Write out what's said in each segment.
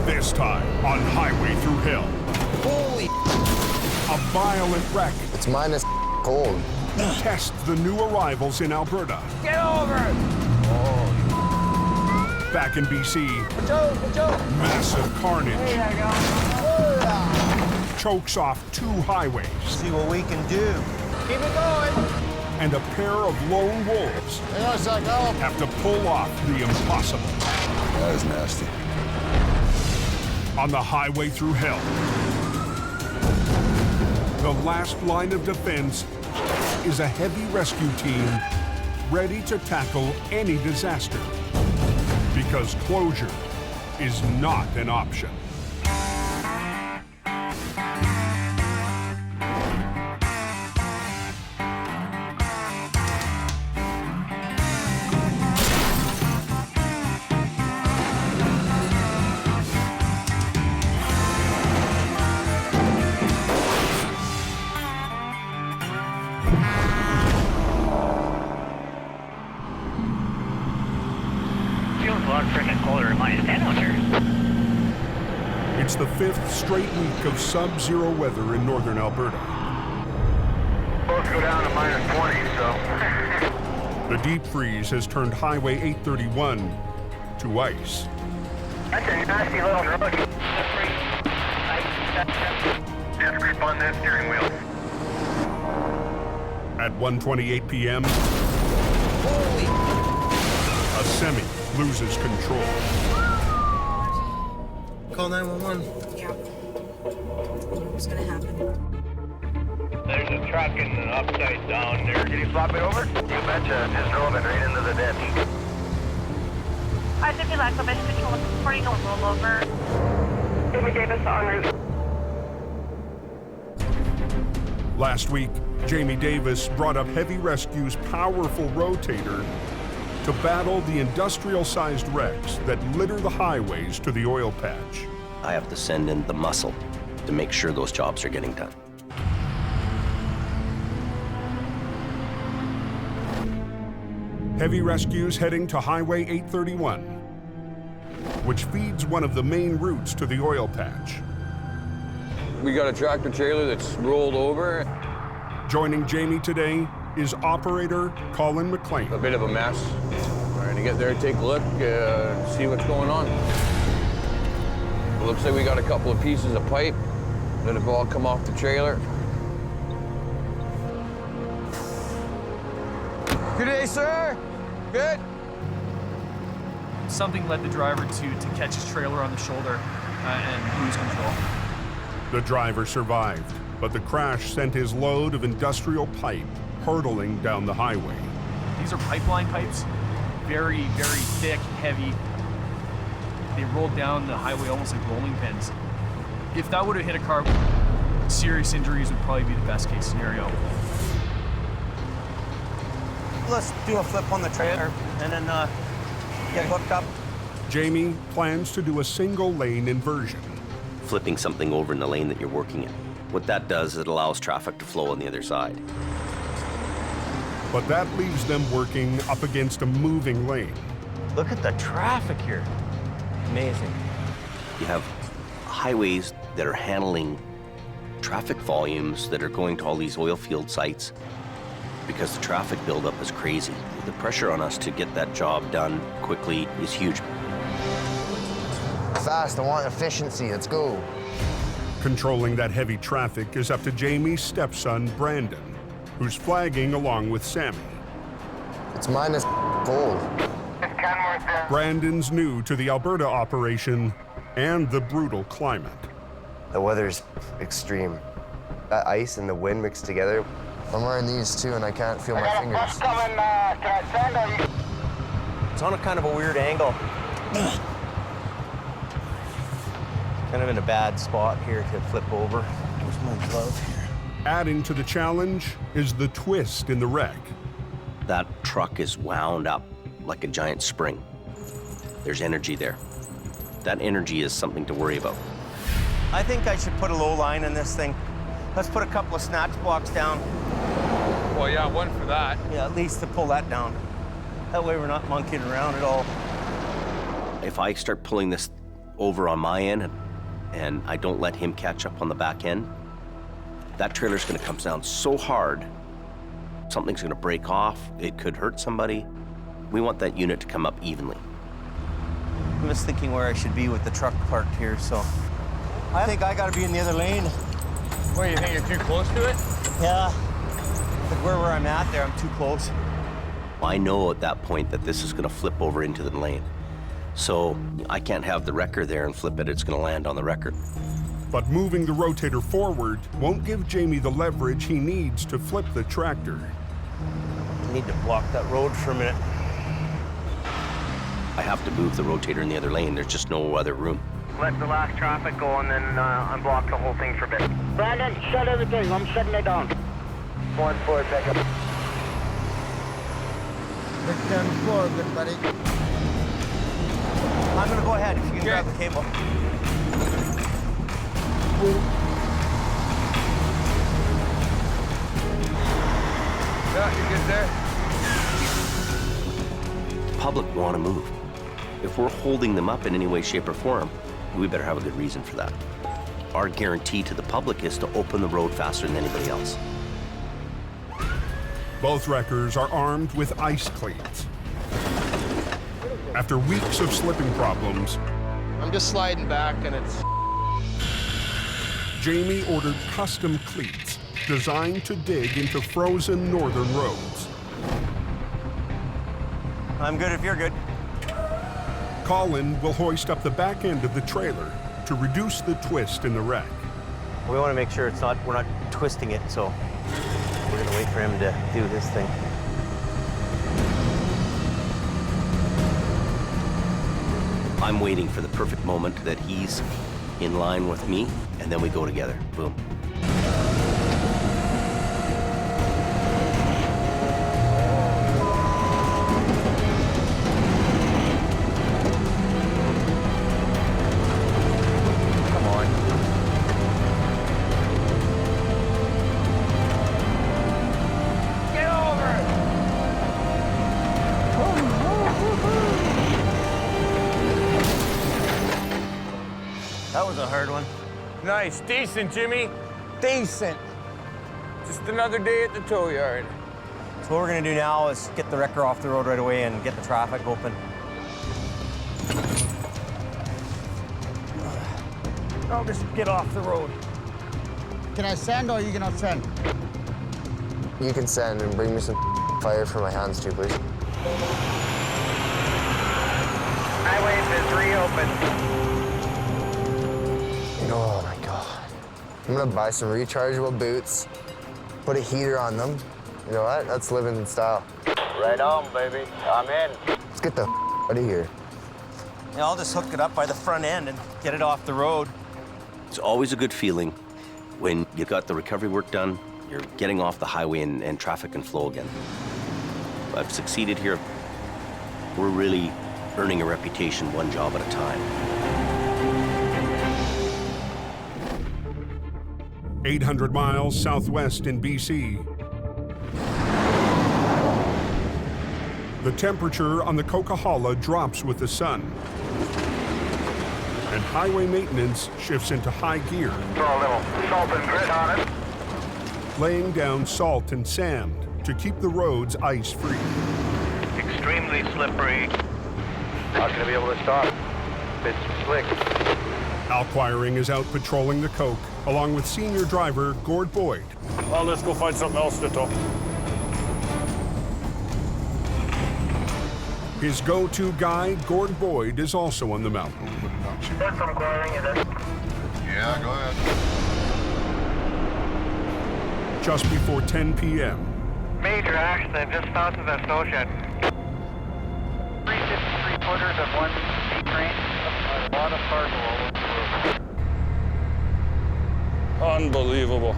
This time on Highway Thru Hell. Holy! A violent wreck It's minus cold. tests the new arrivals in Alberta. Get over it! Back in BC, massive carnage There you go. chokes off 2 highways See what we can do. Keep it going. and a pair of lone wolves have to pull off the impossible. That is nasty. On the Highway Thru Hell, the last line of defense is a heavy rescue team ready to tackle any disaster, because closure is not an option. Feels a lot freaking colder than minus 10 out here. It's the 5th straight week of sub-zero weather in northern Alberta. Both go down to minus 20, so. The deep freeze has turned Highway 831 to ice. That's a nasty little road. You have to grip on that steering wheel. At 1:28 p.m., a semi loses control. Call 911. Yeah. What's gonna happen? There's a truck in the upside down there. Can you flop it over? You betcha. Just drove it right into the ditch. I think lack of best control reporting a rollover. Jamie Davis en route. Last week, Jamie Davis brought up Heavy Rescue's powerful Rotator to battle the industrial-sized wrecks that litter the highways to the oil patch. I have to send in the muscle to make sure those jobs are getting done. Heavy Rescue's heading to Highway 831, which feeds one of the main routes to the oil patch. We got a tractor trailer that's rolled over. Joining Jamie today is operator Colin McLean. A bit of a mess. Trying to get there, take a look, see what's going on. It looks like we got a couple of pieces of pipe that have all come off the trailer. Good day, sir. Good. Something led the driver to catch his trailer on the shoulder and lose control. The driver survived, but the crash sent his load of industrial pipe hurtling down the highway. These are pipeline pipes, very, very thick, heavy. They rolled down the highway almost like rolling pins. If that would have hit a car, serious injuries would probably be the best case scenario. Let's do a flip on the trailer and then get hooked up. Jamie plans to do a single lane inversion. Flipping something over in the lane that you're working in. What that does, it allows traffic to flow on the other side. But that leaves them working up against a moving lane. Look at the traffic here. Amazing. You have highways that are handling traffic volumes that are going to all these oil field sites because the traffic buildup is crazy. The pressure on us to get that job done quickly is huge. Fast, I want efficiency. Let's go. Controlling that heavy traffic is up to Jamie's stepson, Brandon, who's flagging along with Sammy. It's minus cold. Brandon's new to the Alberta operation and the brutal climate. The weather's extreme. That ice and the wind mixed together. I'm wearing these too, and I can't feel my fingers. It's on a kind of a weird angle. Kind of in a bad spot here to flip over. Where's my glove here? Adding to the challenge is the twist in the wreck. That truck is wound up like a giant spring. There's energy there. That energy is something to worry about. I think I should put a low line in this thing. Let's put a couple of snatch blocks down. Well, yeah, one for that. Yeah, at least to pull that down. That way we're not monkeying around at all. If I start pulling this over on my end and I don't let him catch up on the back end, that trailer's gonna come down so hard, something's gonna break off, it could hurt somebody. We want that unit to come up evenly. I'm just thinking where I should be with the truck parked here, so I think I gotta be in the other lane. What, you think you're too close to it? Yeah, like where I'm at there, I'm too close. I know at that point that this is gonna flip over into the lane. So I can't have the wrecker there and flip it, it's gonna land on the wrecker. But moving the rotator forward won't give Jamie the leverage he needs to flip the tractor. I need to block that road for a minute. I have to move the rotator in the other lane, there's just no other room. Let the last traffic go and then unblock the whole thing for a bit. Brandon, shut everything. I'm shutting it down. Going forward, pickup. Look down the floor, good buddy. I'm gonna go ahead if you can grab the cable. Yeah, you get there? Public want to move. If we're holding them up in any way, shape, or form, we better have a good reason for that. Our guarantee to the public is to open the road faster than anybody else. Both wreckers are armed with ice cleats. After weeks of slipping problems, I'm just sliding back and it's... Jamie ordered custom cleats designed to dig into frozen northern roads. I'm good if you're good. Colin will hoist up the back end of the trailer to reduce the twist in the wreck. We want to make sure we're not twisting it, so we're gonna wait for him to do his thing. I'm waiting for the perfect moment that he's in line with me, and then we go together. Boom. That was a hard one. Nice, decent, Jimmy. Decent. Just another day at the tow yard. So what we're gonna do now is get the wrecker off the road right away and get the traffic open. I'll just get off the road. Can I send or are you gonna send? You can send and bring me some fire for my hands too, please. Highway is reopened. Oh my God. I'm gonna buy some rechargeable boots, put a heater on them. You know what? That's living in style. Right on, baby. I'm in. Let's get the out of here. Yeah, I'll just hook it up by the front end and get it off the road. It's always a good feeling when you got the recovery work done, you're getting off the highway and traffic can flow again. I've succeeded here. We're really earning a reputation one job at a time. 800 miles southwest in BC. The temperature on the Coquihalla drops with the sun, and highway maintenance shifts into high gear, Throw a little salt and grit on it. laying down salt and sand to keep the roads ice-free. Extremely slippery. Not gonna be able to stop. It's slick. Al Quiring is out patrolling the Coke, along with senior driver Gord Boyd. Well, let's go find something else to tow. His go-to guy, Gord Boyd, is also on the mountain. There's some glaring in it. Yeah, go ahead. Just before 10 p.m., Major accident just south of that snow shed. 353 footers of one speed train. A lot of cargo all over the road. Unbelievable.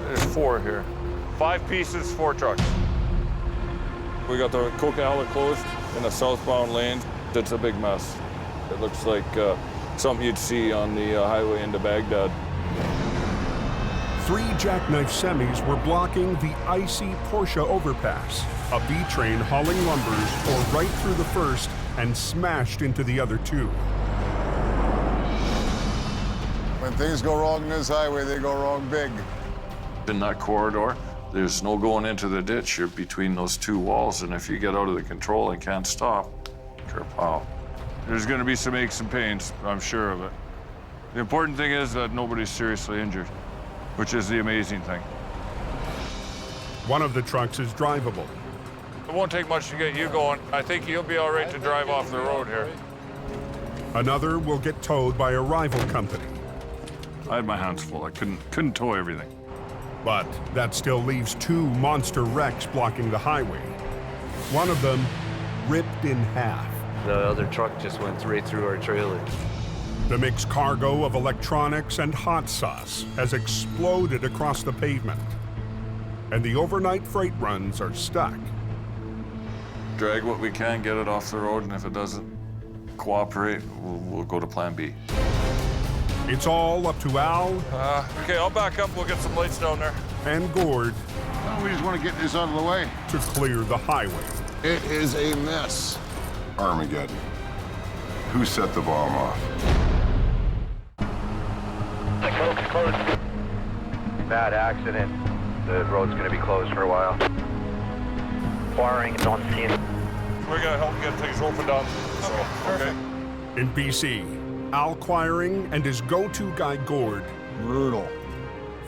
There's 4 here. 5 pieces, 4 trucks. We got the Coquihalla closed in the southbound lane. It's a big mess. It looks like something you'd see on the highway into Baghdad. 3 Jackknife semis were blocking the icy Porsche overpass. A B train hauling lumbers tore right through the first and smashed into the other 2. When things go wrong in this highway, they go wrong big. In that corridor, there's no going into the ditch. You're between those 2 walls, and if you get out of the control and can't stop, kerpow. There's gonna be some aches and pains, I'm sure of it. The important thing is that nobody's seriously injured, which is the amazing thing. One of the trucks is drivable. It won't take much to get you going. I think you'll be all right to drive off the road here. Another will get towed by a rival company. I had my hands full. I couldn't tow everything. But that still leaves 2 monster wrecks blocking the highway. One of them ripped in half. The other truck just went right through our trailer. The mixed cargo of electronics and hot sauce has exploded across the pavement. And the overnight freight runs are stuck. Drag what we can, get it off the road, and if it doesn't cooperate, we'll go to plan B. It's all up to Al. Okay, I'll back up. We'll get some lights down there. And Gord. Well, we just want to get this out of the way. To clear the highway. It is a mess. Armageddon. Who set the bomb off? The coke's closed. Bad accident. The road's gonna be closed for a while. Wiring is on scene. We're gonna help get things opened up. So, okay. In BC, Al Quiring and his go-to guy Gord, Brutal,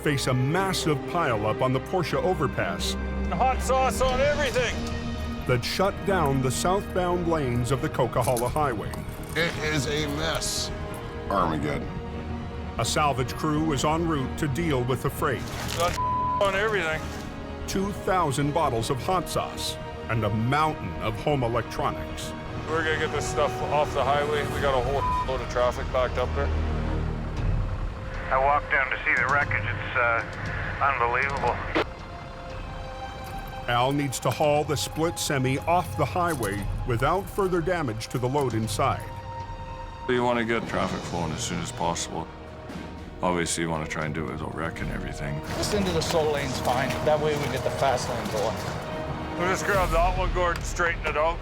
face a massive pileup on the Porsche overpass. Hot sauce on everything. That shut down the southbound lanes of the Coquihalla Highway. It is a mess. Armageddon. A salvage crew is en route to deal with the freight. Got on everything. 2,000 bottles of hot sauce and a mountain of home electronics. We're gonna get this stuff off the highway. We got a whole load of traffic backed up there. I walked down to see the wreckage. It's unbelievable. Al needs to haul the split semi off the highway without further damage to the load inside. You want to get traffic flowing as soon as possible. Obviously, you want to try and do it without wrecking everything. Just into the slow lane's fine. That way we get the fast lane going. We'll just grab that one, Gordon, straighten it out.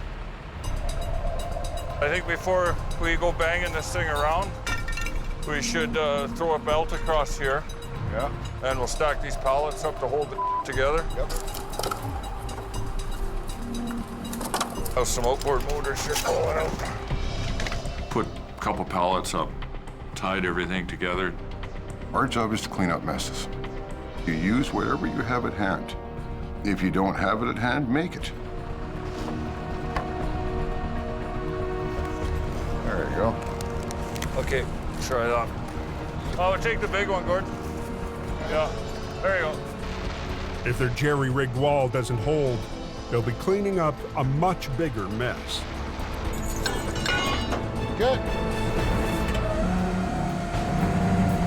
I think before we go banging this thing around, we should throw a belt across here. Yeah. And we'll stack these pallets up to hold it together. Yep. Have some outboard motors here going out. Put a couple pallets up, tied everything together. Our job is to clean up messes. You use whatever you have at hand. If you don't have it at hand, make it. There you go. Okay, try that. Oh, take the big one, Gordon. Yeah, there you go. If their jerry-rigged wall doesn't hold, they'll be cleaning up a much bigger mess. Good.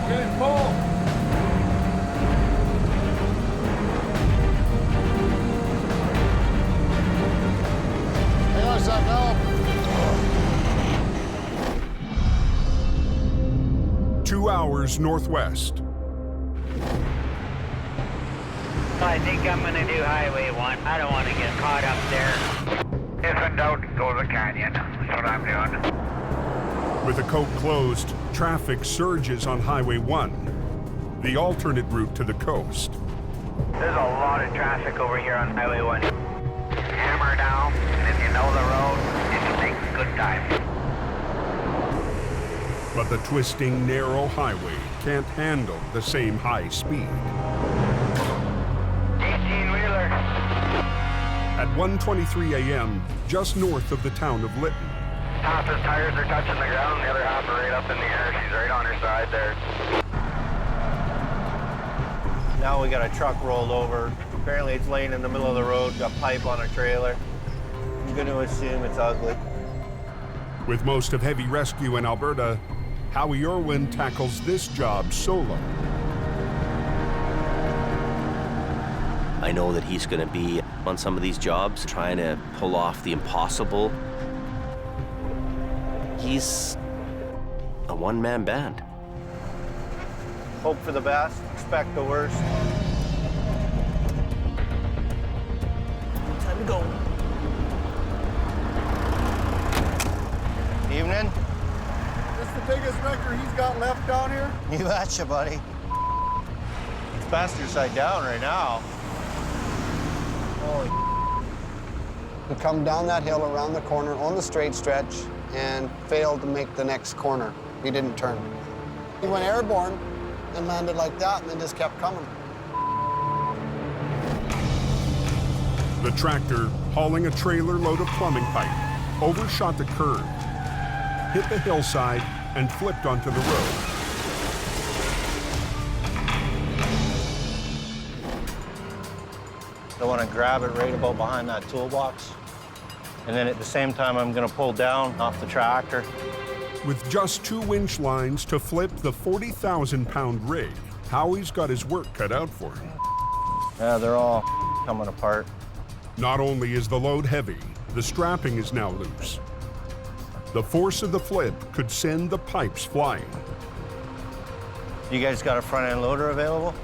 Okay, pull. Hang on a sec, Al. 2 hours northwest. I think I'm gonna do Highway 1. I don't want to get caught up there. If in doubt, go to the canyon. That's what I'm doing. With the coke closed, traffic surges on Highway 1, the alternate route to the coast. There's a lot of traffic over here on Highway 1. Hammer down, and if you know the road, it takes a good time. But the twisting, narrow highway can't handle the same high speed. 18-wheeler. At 1:23 a.m., just north of the town of Lytton. Half his tires are touching the ground, the other half are right up in the air. She's right on her side there. Now we got a truck rolled over. Apparently it's laying in the middle of the road, got pipe on a trailer. I'm gonna assume it's ugly. With most of heavy rescue in Alberta, Howie Irwin tackles this job solo. I know that he's going to be on some of these jobs trying to pull off the impossible. He's a one-man band. Hope for the best, expect the worst. Time to go. Evening. This is the biggest wrecker he's got left down here? You betcha, buddy. It's faster side down right now. Holy. We come down that hill around the corner on the straight stretch and failed to make the next corner. He didn't turn. He went airborne and landed like that and then just kept coming. The tractor, hauling a trailer load of plumbing pipe, overshot the curb, hit the hillside, and flipped onto the road. I want to grab it right about behind that toolbox. And then at the same time, I'm going to pull down off the tractor. With just 2 winch lines to flip the 40,000-pound rig, Howie's got his work cut out for him. Yeah, they're all coming apart. Not only is the load heavy, the strapping is now loose. The force of the flip could send the pipes flying. You guys got a front-end loader available?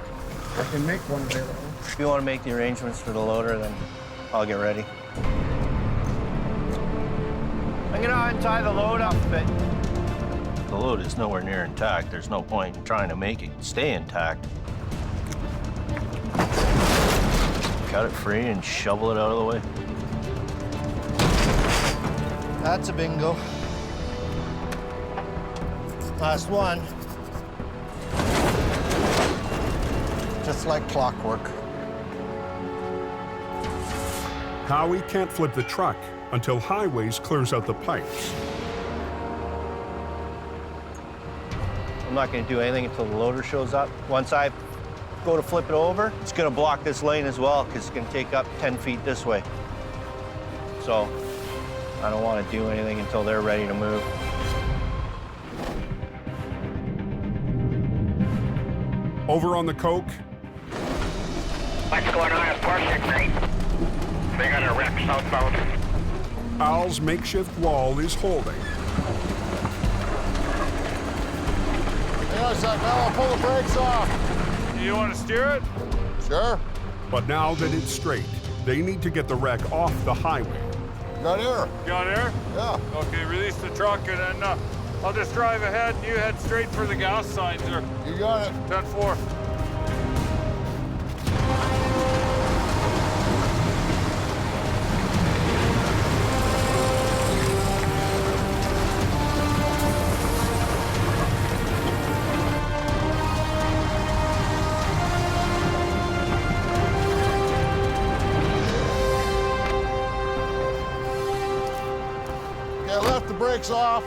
I can make one available. If you want to make the arrangements for the loader, then I'll get ready. I'm going to untie the load up a bit. The load is nowhere near intact. There's no point in trying to make it stay intact. Cut it free and shovel it out of the way. That's a bingo. Last one. Just like clockwork. Howie can't flip the truck until Highways clears out the pipes. I'm not going to do anything until the loader shows up. Once I go to flip it over, it's going to block this lane as well because it's going to take up 10 feet this way. So I don't want to do anything until they're ready to move. Over on the Coke, What's going on at Parsec, mate? They got a wreck southbound. Al's makeshift wall is holding. Hang on a sec, now I'll pull the brakes off. You want to steer it? Sure. But now that it's straight, they need to get the wreck off the highway. Got air. Got air? Yeah. Okay, release the truck and then I'll just drive ahead and you head straight for the gas signs there. You got it. 10-4. Left the brakes off.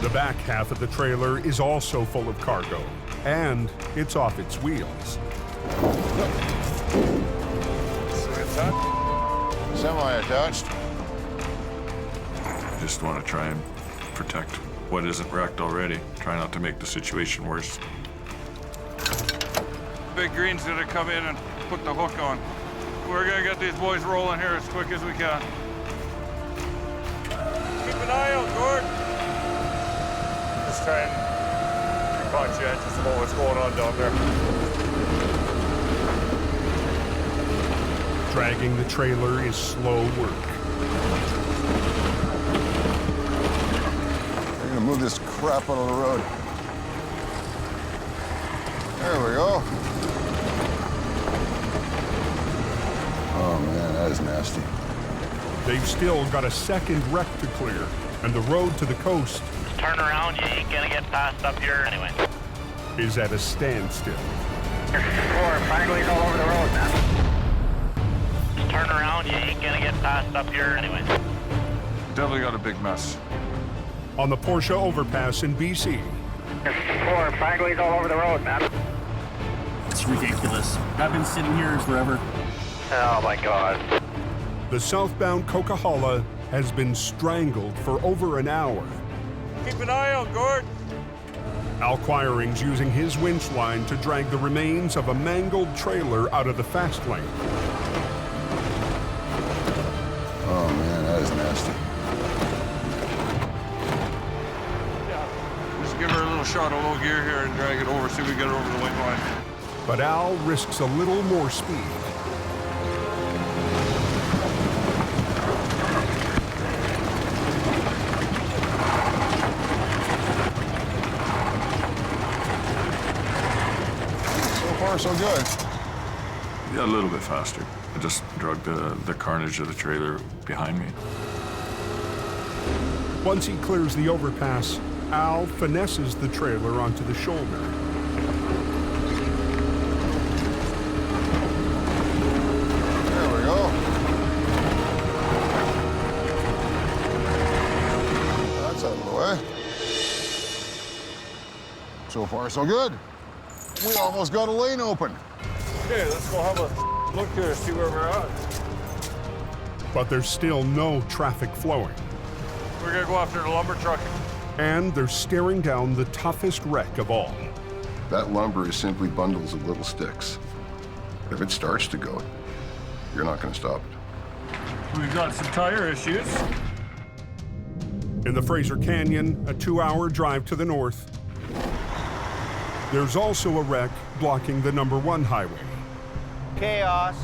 The back half of the trailer is also full of cargo, and it's off its wheels. Semi-attached. Just want to try and protect what isn't wrecked already. Try not to make the situation worse. Big Green's gonna come in and put the hook on. We're gonna get these boys rolling here as quick as we can. Keep an eye out, Gord. Just try and be conscientious about what's going on down there. Dragging the trailer is slow work. We're gonna move this crap out of the road. There we go. Oh man, that is nasty. They've still got a second wreck to clear, and the road to the coast Turn around, you ain't gonna get past up here anyway. is at a standstill. 4, Fragley's all over the road, man. Turn around, you ain't gonna get past up here anyway. Definitely got a big mess. On the Porsche overpass in BC, 4, Fragley's all over the road, man. It's ridiculous. I've been sitting here forever. Oh my God. the southbound Coquihalla has been strangled for over an hour. Keep an eye out, Gord. Al Quiring's using his winch line to drag the remains of a mangled trailer out of the fast lane. Oh man, that is nasty. shot of low gear here and drag it over, see if we get it over the white line. But Al risks a little more speed. So far, so good. Yeah, a little bit faster. I just dragged the carnage of the trailer behind me. Once he clears the overpass, Al finesses the trailer onto the shoulder. There we go. That's out of the way. So far, so good. We almost got a lane open. Okay, let's go have a look here, see where we're at. But there's still no traffic flowing. We're gonna go after the lumber truck. And they're staring down the toughest wreck of all. That lumber is simply bundles of little sticks. If it starts to go, you're not going to stop it. We've got some tire issues. In the Fraser Canyon, a 2-hour drive to the north, there's also a wreck blocking the #1 highway. Chaos.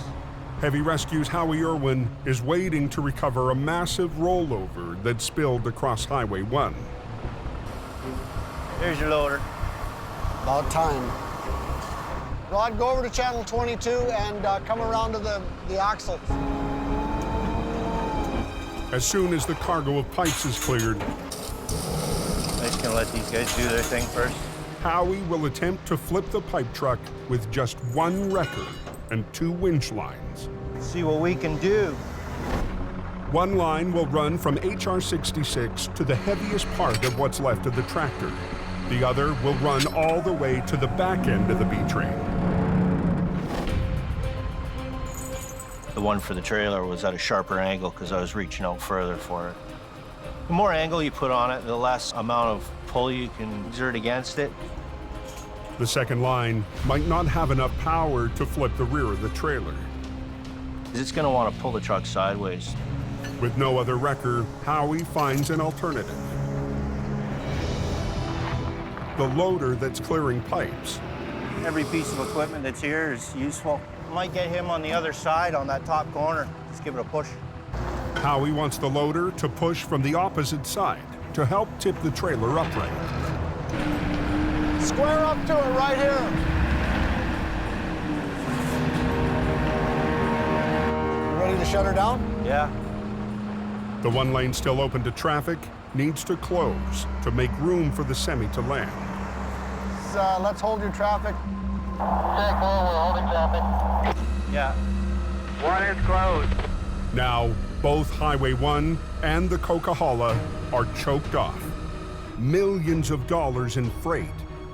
Heavy Rescue's Howie Irwin is waiting to recover a massive rollover that spilled across Highway 1. There's your loader. About time. Rod, go over to channel 22 and come around to the axle. As soon as the cargo of pipes is cleared, I'm just gonna let these guys do their thing first. Howie will attempt to flip the pipe truck with just 1 wrecker and 2 winch lines. See what we can do. One line will run from HR 66 to the heaviest part of what's left of the tractor. The other will run all the way to the back end of the B-train. The one for the trailer was at a sharper angle because I was reaching out further for it. The more angle you put on it, the less amount of pull you can exert against it. The second line might not have enough power to flip the rear of the trailer. It's going to want to pull the truck sideways. With no other wrecker, Howie finds an alternative. The loader that's clearing pipes. Every piece of equipment that's here is useful. Might get him on the other side on that top corner. Just give it a push. Howie wants the loader to push from the opposite side to help tip the trailer upright. Square up to it right here. Ready to shut her down? Yeah. The one lane still open to traffic needs to close to make room for the semi to land. Let's hold your traffic. Check, we're holding traffic. Yeah. One is closed. Now, both Highway 1 and the Coquihalla are choked off. Millions of dollars in freight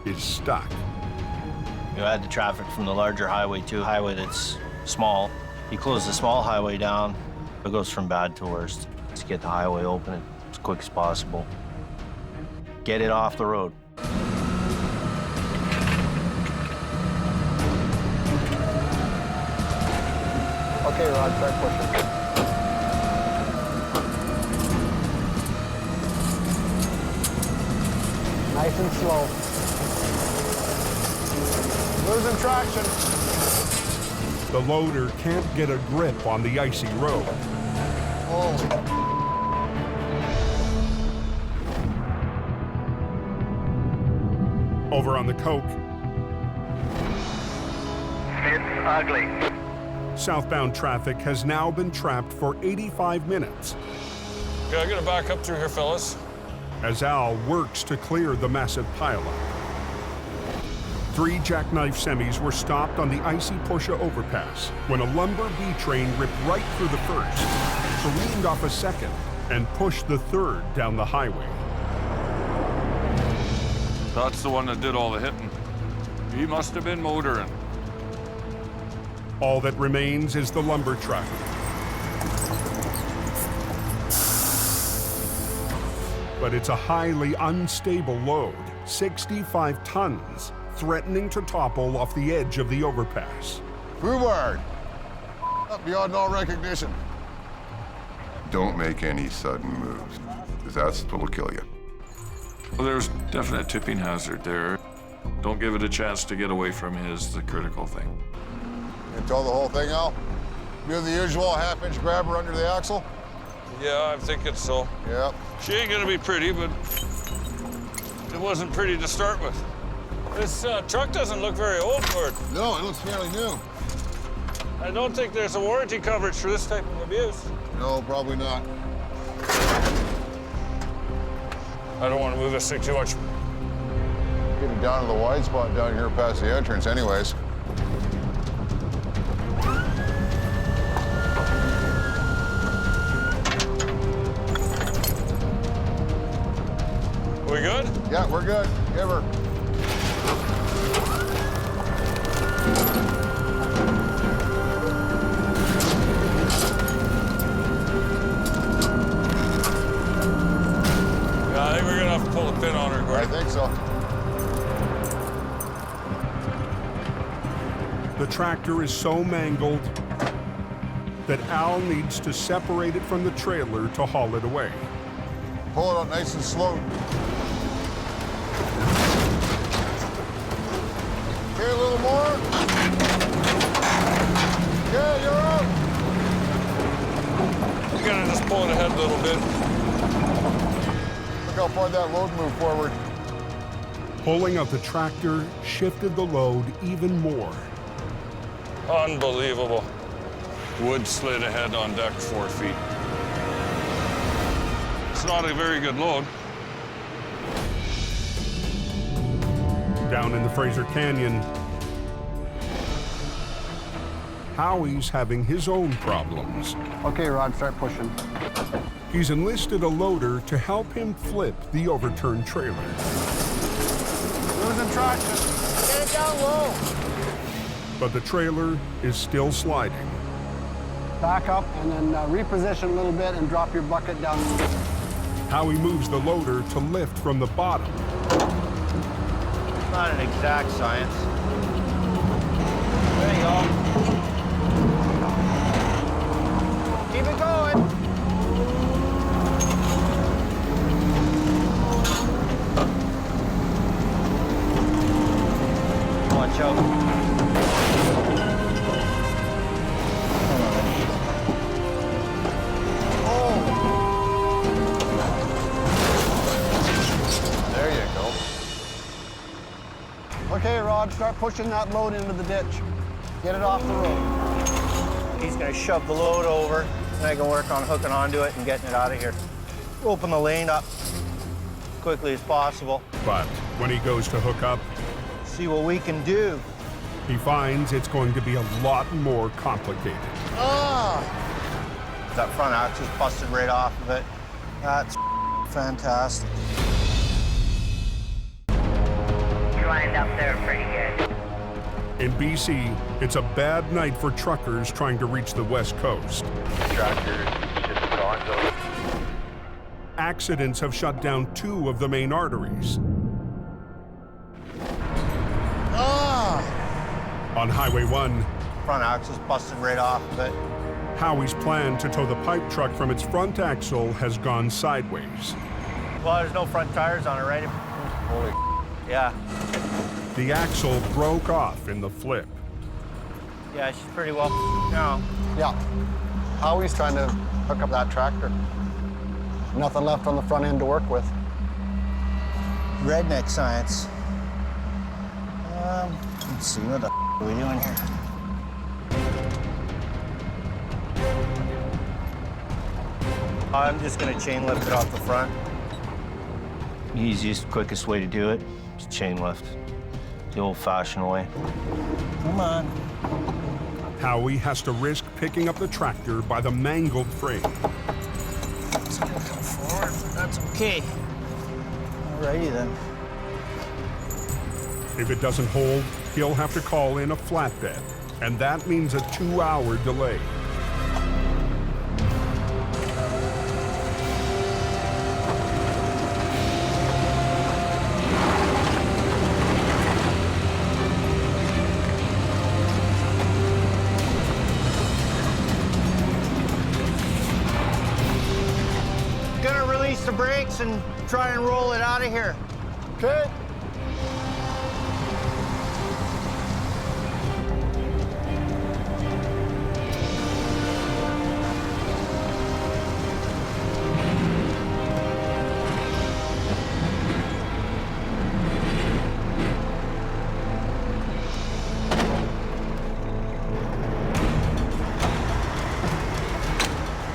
is stuck. You add the traffic from the larger highway to a highway that's small. You close the small highway down, it goes from bad to worse. Just get the highway open as quick as possible. Get it off the road. Okay, Rod, start pushing. Nice and slow. Losing traction. The loader can't get a grip on the icy road. Oh. Over on the Coke, It's ugly. southbound traffic has now been trapped for 85 minutes Okay, I'm gonna back up through here, fellas. as Al works to clear the massive pileup. 3 Jackknife semis were stopped on the icy Porsche overpass when a lumber B train ripped right through the first, careened off a second, and pushed the third down the highway. That's the one that did all the hitting. He must have been motoring. All that remains is the lumber truck. But it's a highly unstable load, 65 tons, threatening to topple off the edge of the overpass. Rhubarb! Up beyond all recognition. Don't make any sudden moves, because that's what'll kill you. Well, there's definite tipping hazard there. Don't give it a chance to get away from you is the critical thing. You tow the whole thing out? Do the usual half-inch grabber under the axle? Yeah, I'm thinking so. Yep. She ain't gonna be pretty, but it wasn't pretty to start with. This truck doesn't look very old for it. No, it looks fairly new. I don't think there's a warranty coverage for this type of abuse. No, probably not. I don't want to move this thing too much. Getting down to the wide spot down here past the entrance anyways. We good? Yeah, we're good. Give her. Yeah, I think we're gonna have to pull a pin on her, Gordon. I think so. The tractor is so mangled that Al needs to separate it from the trailer to haul it away. Pull it out nice and slow. Okay, a little more. Yeah, you're out. We're gonna just pull it ahead a little bit. Look how far that load moved forward. Pulling of the tractor shifted the load even more. Unbelievable. Wood slid ahead on deck 4 feet. It's not a very good load. Down in the Fraser Canyon, Howie's having his own problems. Okay, Rod, start pushing. He's enlisted a loader to help him flip the overturned trailer. Losing traction. Get it down low. But the trailer is still sliding. Back up and then reposition a little bit and drop your bucket down. Howie moves the loader to lift from the bottom. It's not an exact science. There you go. Keep it going. Watch out. There you go. Okay, Rod, start pushing that load into the ditch. Get it off the road. He's gonna shove the load over, and I can work on hooking onto it and getting it out of here. Open the lane up as quickly as possible. But when he goes to hook up, See what we can do. he finds it's going to be a lot more complicated. That front axle's busted right off of it. That's fantastic. You lined up there pretty good. In BC, it's a bad night for truckers trying to reach the West Coast. Tractor just gone, so Accidents have shut down 2 of the main arteries. On Highway 1, Front axle's busted right off of it. Howie's plan to tow the pipe truck from its front axle has gone sideways. Well, there's no front tires on it, right? Holy. Yeah. The axle broke off in the flip. Yeah, she's pretty well now. Yeah. Howie's trying to hook up that tractor. Nothing left on the front end to work with. Redneck science. Let's see, what the are we doing here? I'm just gonna chain lift it off the front. Easiest, quickest way to do it is chain lift. The old-fashioned way. Come on. Howie has to risk picking up the tractor by the mangled frame. It's gonna come forward, but that's okay. Alrighty then. If it doesn't hold, he'll have to call in a flatbed, and that means a 2-hour delay. Gonna release the brakes and try and roll it out of here. Okay.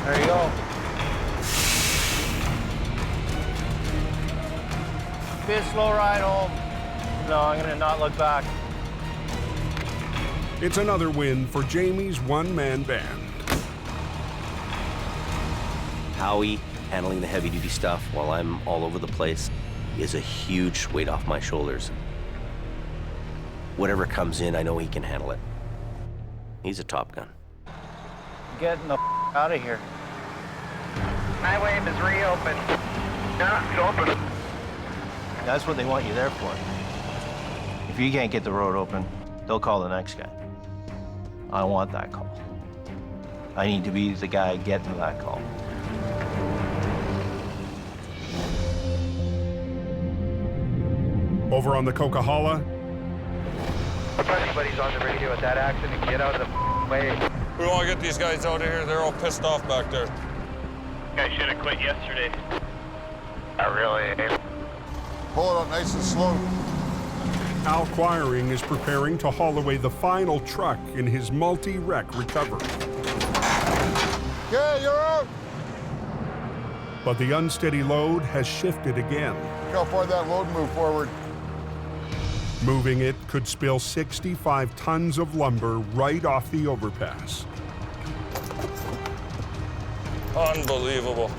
There you go. Be a slow ride home. No, I'm gonna not look back. It's another win for Jamie's one-man band. Howie handling the heavy-duty stuff while I'm all over the place is a huge weight off my shoulders. Whatever comes in, I know he can handle it. He's a Top Gun. Getting the out of here. Highway is reopened. Yeah, it's open. That's what they want you there for. If you can't get the road open, they'll call the next guy. I don't want that call. I need to be the guy getting that call. Over on the Coquihalla, If anybody's on the radio with that accident, get out of the way. We want to get these guys out of here. They're all pissed off back there. I should have quit yesterday. I really. Pull it up nice and slow. Al Quiring is preparing to haul away the final truck in his multi-wreck recovery. Okay, you're out. But the unsteady load has shifted again. Look how far that load moved forward. Moving it could spill 65 tons of lumber right off the overpass. Unbelievable.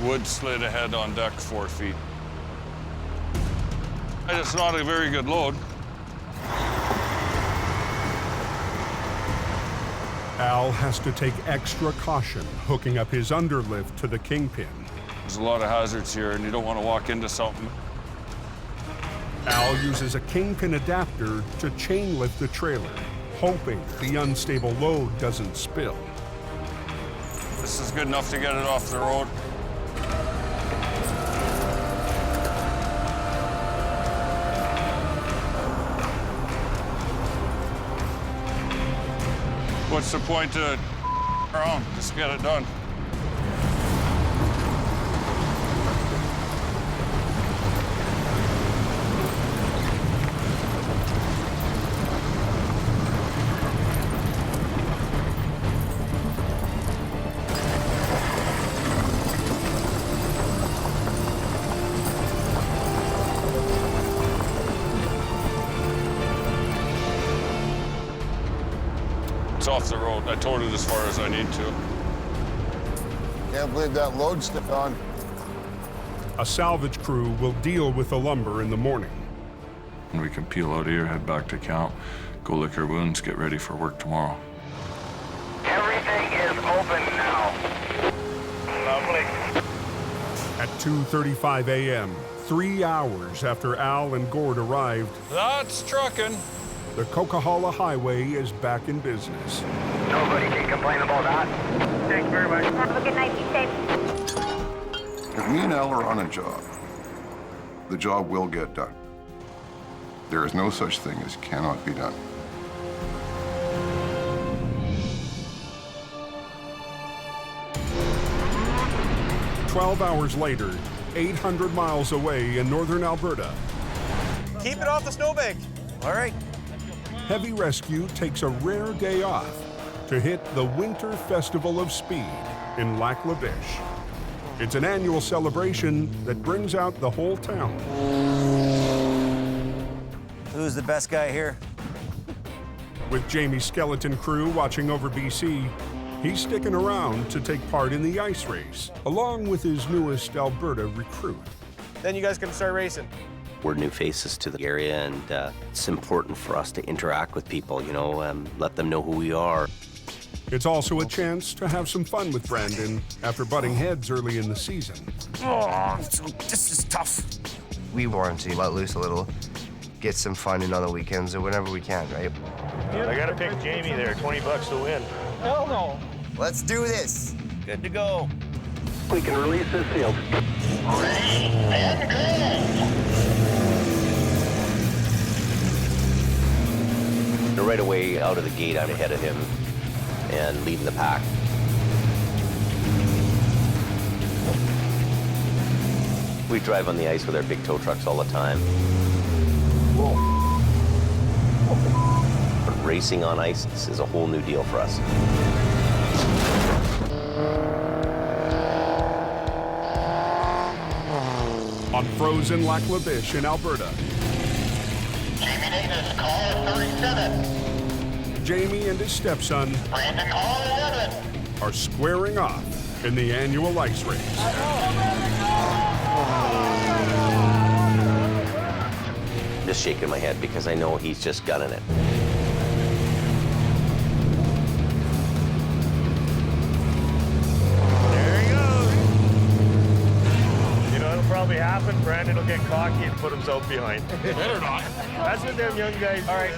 Wood slid ahead on deck 4 feet. And it's not a very good load. Al has to take extra caution hooking up his underlift to the kingpin. There's a lot of hazards here, and you don't want to walk into something. Al uses a kingpin adapter to chain lift the trailer, hoping the unstable load doesn't spill. This is good enough to get it off the road. What's the point to around? Just get it done. Off the road. I towed it as far as I need to. Can't believe that load stepped on. A salvage crew will deal with the lumber in the morning. And we can peel out here, head back to camp, go lick our wounds, get ready for work tomorrow. Everything is open now. Lovely. At 2:35 a.m., 3 hours after Al and Gord arrived, That's trucking. the Coquihalla Highway is back in business. Nobody can complain about that. Thanks very much. Have a good night. Be safe. If me and Al are on a job, the job will get done. There is no such thing as cannot be done. "12 hours later, 800 miles away in northern Alberta, Keep it off the snowbank. All right. Heavy Rescue takes a rare day off to hit the Winter Festival of Speed in Lac La Biche. It's an annual celebration that brings out the whole town. Who's the best guy here? With Jamie's skeleton crew watching over BC, he's sticking around to take part in the ice race, along with his newest Alberta recruit. Then you guys can start racing. We're new faces to the area, and it's important for us to interact with people, you know, let them know who we are. It's also a chance to have some fun with Brandon after butting heads early in the season. Oh, this is tough. We want to let loose a little, get some fun in on the weekends or whenever we can, right? I gotta pick Jamie there. $20 to win. Hell no. Let's do this. Good to go. We can release this field. And right away out of the gate, I'm ahead of him and leading the pack. We drive on the ice with our big tow trucks all the time. But racing on ice is a whole new deal for us. On frozen Lac La Biche in Alberta. Jamie Davis, caller 37. Jamie and his stepson Brandon, caller 11. are squaring off in the annual ice race. Just shaking my head because I know he's just gunning it. There he goes. You know what'll probably happen? Brandon will get cocky and put himself behind. Better not. That's what them young guys do. All right.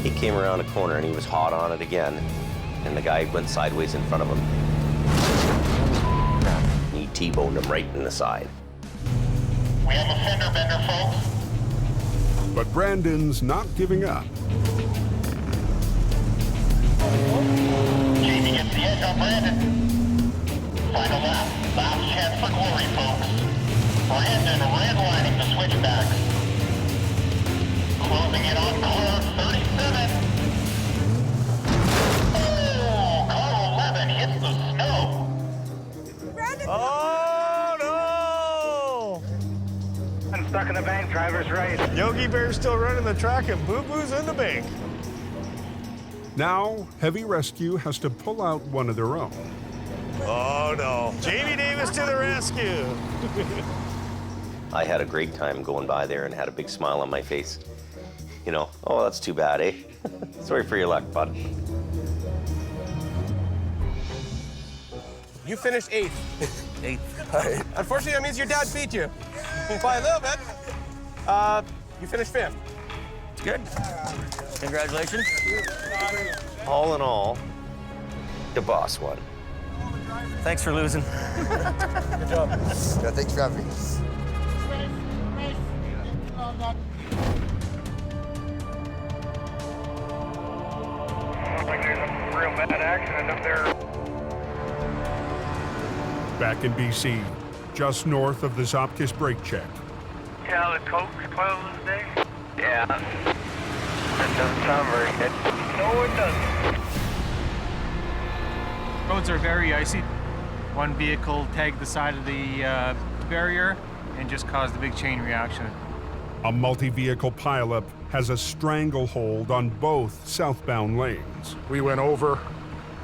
He came around a corner and he was hot on it again, and the guy went sideways in front of him. And he T-boned him right in the side. We have a fender bender, folks. But Brandon's not giving up. Jamie gets the edge on Brandon. Final lap. Last chance for glory, folks. Brandon redlining the switchbacks. Closing in on car 37. Oh, car 11 hits the snow. Oh, no! I'm stuck in the bank, driver's right. Yogi Bear's still running the track and Boo Boo's in the bank. Now, Heavy Rescue has to pull out one of their own. Oh, no. Jamie Davis to the rescue. I had a great time going by there and had a big smile on my face. You know, oh, that's too bad, eh? Sorry for your luck, bud. You finished 8th. 8th. Unfortunately, that means your dad beat you by a little bit. You finished 5th. It's good. Congratulations. All in all, the boss won. Thanks for losing. Good job. Yeah, thanks for having me. Looks like there's a real bad accident up there. Back in BC, just north of the Zopkis brake check. Yeah, the Coke's closed today. Yeah. That doesn't sound very good. No, it doesn't. Roads are very icy. One vehicle tagged the side of the barrier and just caused a big chain reaction. A multi-vehicle pileup has a stranglehold on both southbound lanes. We went over,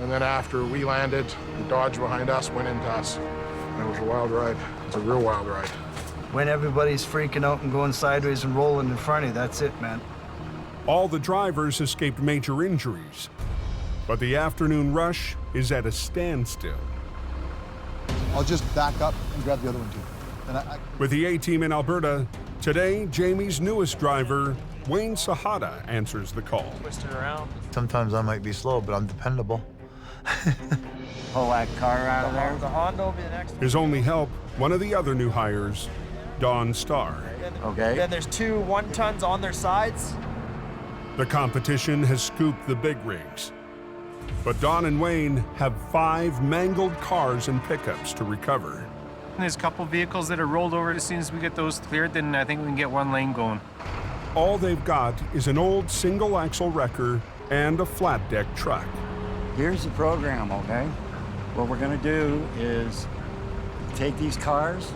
and then after we landed, the Dodge behind us went into us. And it was a wild ride. It's a real wild ride. When everybody's freaking out and going sideways and rolling in front of you, that's it, man. All the drivers escaped major injuries, but the afternoon rush is at a standstill. I'll just back up and grab the other one, too. And With the A-Team in Alberta, today, Jamie's newest driver, Wayne Sahada, answers the call. Twist it around. Sometimes I might be slow, but I'm dependable. Pull that car out of there. The Honda will be the next one. His only help, one of the other new hires, Don Starr. Okay. Then there's 2 1-tons on their sides. The competition has scooped the big rigs. But Don and Wayne have 5 mangled cars and pickups to recover. There's a couple vehicles that are rolled over. As soon as we get those cleared, then I think we can get one lane going. All they've got is an old single-axle wrecker and a flat-deck truck. Here's the program, okay? What we're gonna do is take these cars,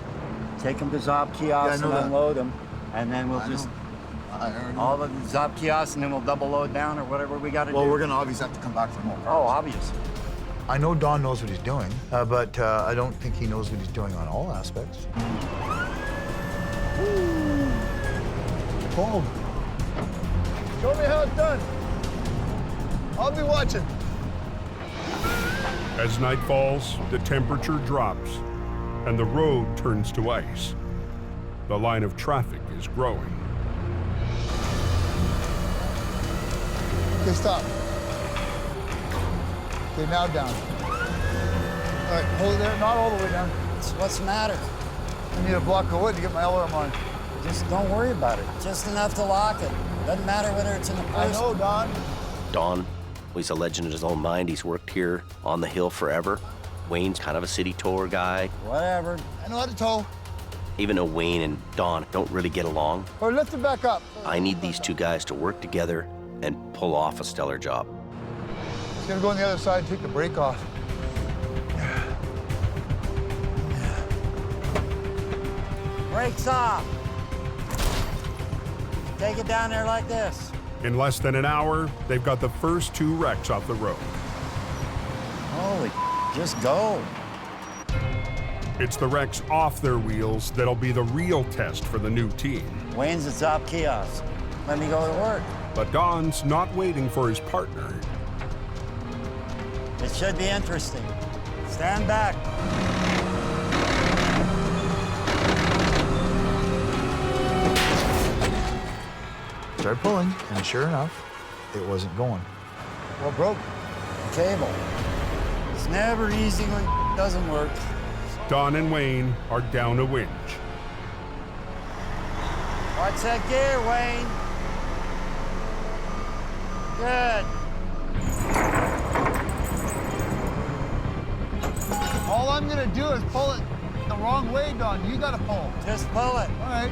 take them to Zop kiosks and unload them, and then we'll just all the Zop kiosks, and then we'll double load down or whatever we gotta do. Well, we're gonna obviously have to come back for more cars. Oh, obvious. I know Don knows what he's doing, but I don't think he knows what he's doing on all aspects. Cold. Show me how it's done. I'll be watching. As night falls, the temperature drops, and the road turns to ice. The line of traffic is growing. Okay, stop. Okay, now down. All right, hold it there, not all the way down. What's the matter? I need a block of wood to get my alarm on. Just don't worry about it. Just enough to lock it. Doesn't matter whether it's in the first. I know, Don. Don, well, he's a legend in his own mind. He's worked here on the hill forever. Wayne's kind of a city tour guy. Whatever. I know how to tow. Even though Wayne and Don don't really get along, Or lift it back up. I need these two guys to work together and pull off a stellar job. He's gonna go on the other side and take the brake off. Brakes off. Take it down there like this. In less than an hour, they've got the first 2 wrecks off the road. Holy, just go. It's the wrecks off their wheels that'll be the real test for the new team. Wayne's the top kiosk. Let me go to work. But Don's not waiting for his partner. It should be interesting. Stand back. Started pulling, and sure enough, it wasn't going. What broke? The cable. It's never easy when it doesn't work. Don and Wayne are down a winch. Watch that gear, Wayne. Good. All I'm gonna do is pull it the wrong way, Don. You gotta pull. Just pull it. All right.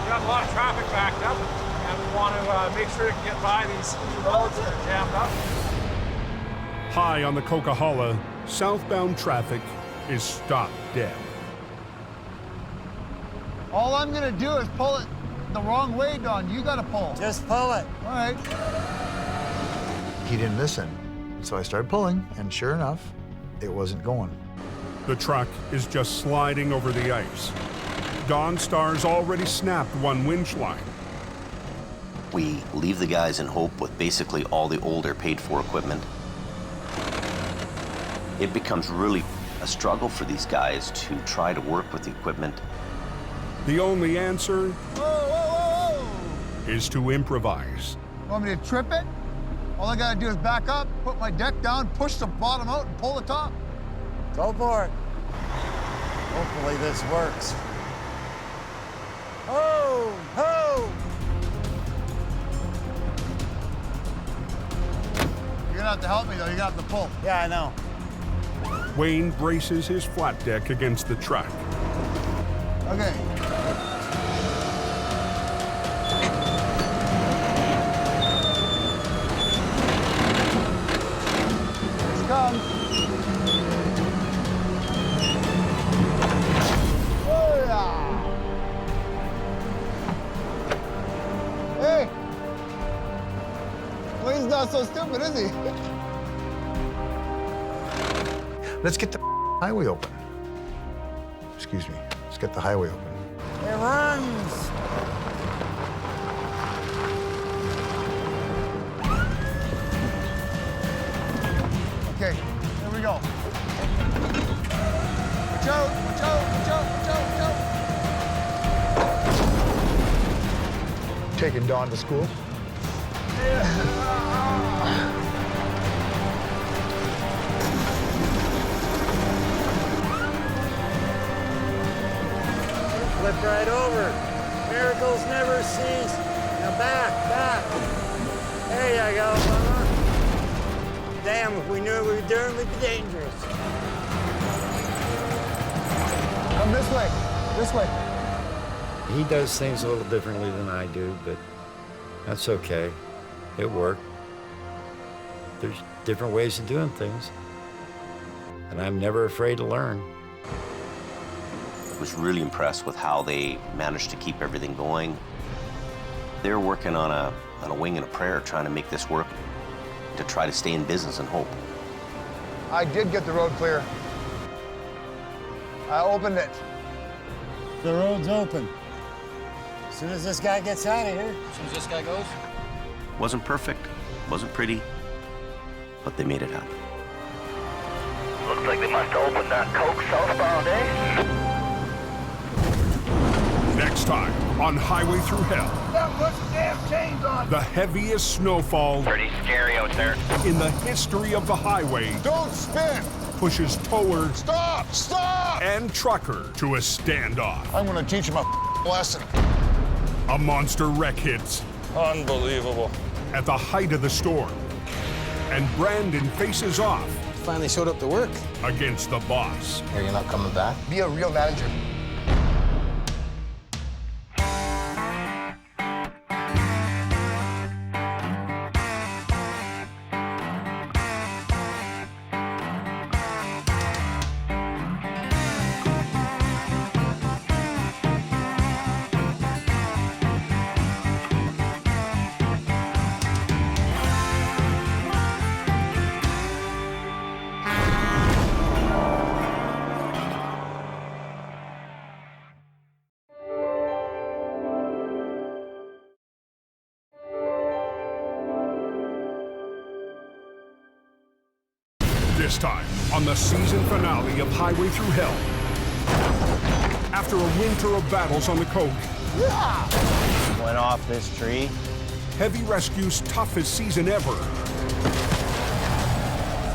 Got a lot of traffic backed up, and we want to make sure we can get by these roads that are jammed up. High on the Coquihalla, southbound traffic is stopped dead. All I'm gonna do is pull it the wrong way, Don. You gotta pull. Just pull it. All right. He didn't listen, so I started pulling, and sure enough, it wasn't going. The truck is just sliding over the ice. Don Star's already snapped one winch line. We leave the guys in Hope with basically all the older paid-for equipment. It becomes really a struggle for these guys to try to work with the equipment. The only answer is to improvise. You want me to trip it? All I gotta do is back up, put my deck down, push the bottom out, and pull the top. Go for it. Hopefully this works. Oh, ho! You're gonna have to help me, though. You're gonna have to pull. Yeah, I know. Wayne braces his flat deck against the truck. Okay. Here it comes. Oh, yeah. Hey. Wayne's not so stupid, is he? Let's get the highway open. Excuse me. Let's get the highway open. It runs. Okay, here we go. Watch out, watch out, watch out, watch out, watch out. Taking Dawn to school. Flip right over. Miracles never cease. Now back, back. There you go, mama. Damn, if we knew what we were doing, we'd be dangerous. Come this way, this way. He does things a little differently than I do, but that's okay. It worked. There's different ways of doing things, and I'm never afraid to learn. I was really impressed with how they managed to keep everything going. They're working on a wing and a prayer, trying to make this work, to try to stay in business and hope. I did get the road clear. I opened it. The road's open. As soon as this guy gets out of here. As soon as this guy goes? Wasn't perfect, wasn't pretty, but they made it happen. Looks like they must have opened that Coke southbound, eh? Next Next time on Highway Thru Hell. Now put some damn chains on. The heaviest snowfall Pretty scary out there. in the history of the highway Don't spin! pushes tower Stop! Stop! and trucker to a standoff. I'm gonna teach him a lesson. A monster wreck hits Unbelievable. at the height of the storm. And Brandon faces off Finally showed up to work. against the boss. Are you not coming back? Be a real manager. This time on the season finale of Highway Thru Hell. After a winter of battles on the coast, Went off this tree. heavy rescue's toughest season ever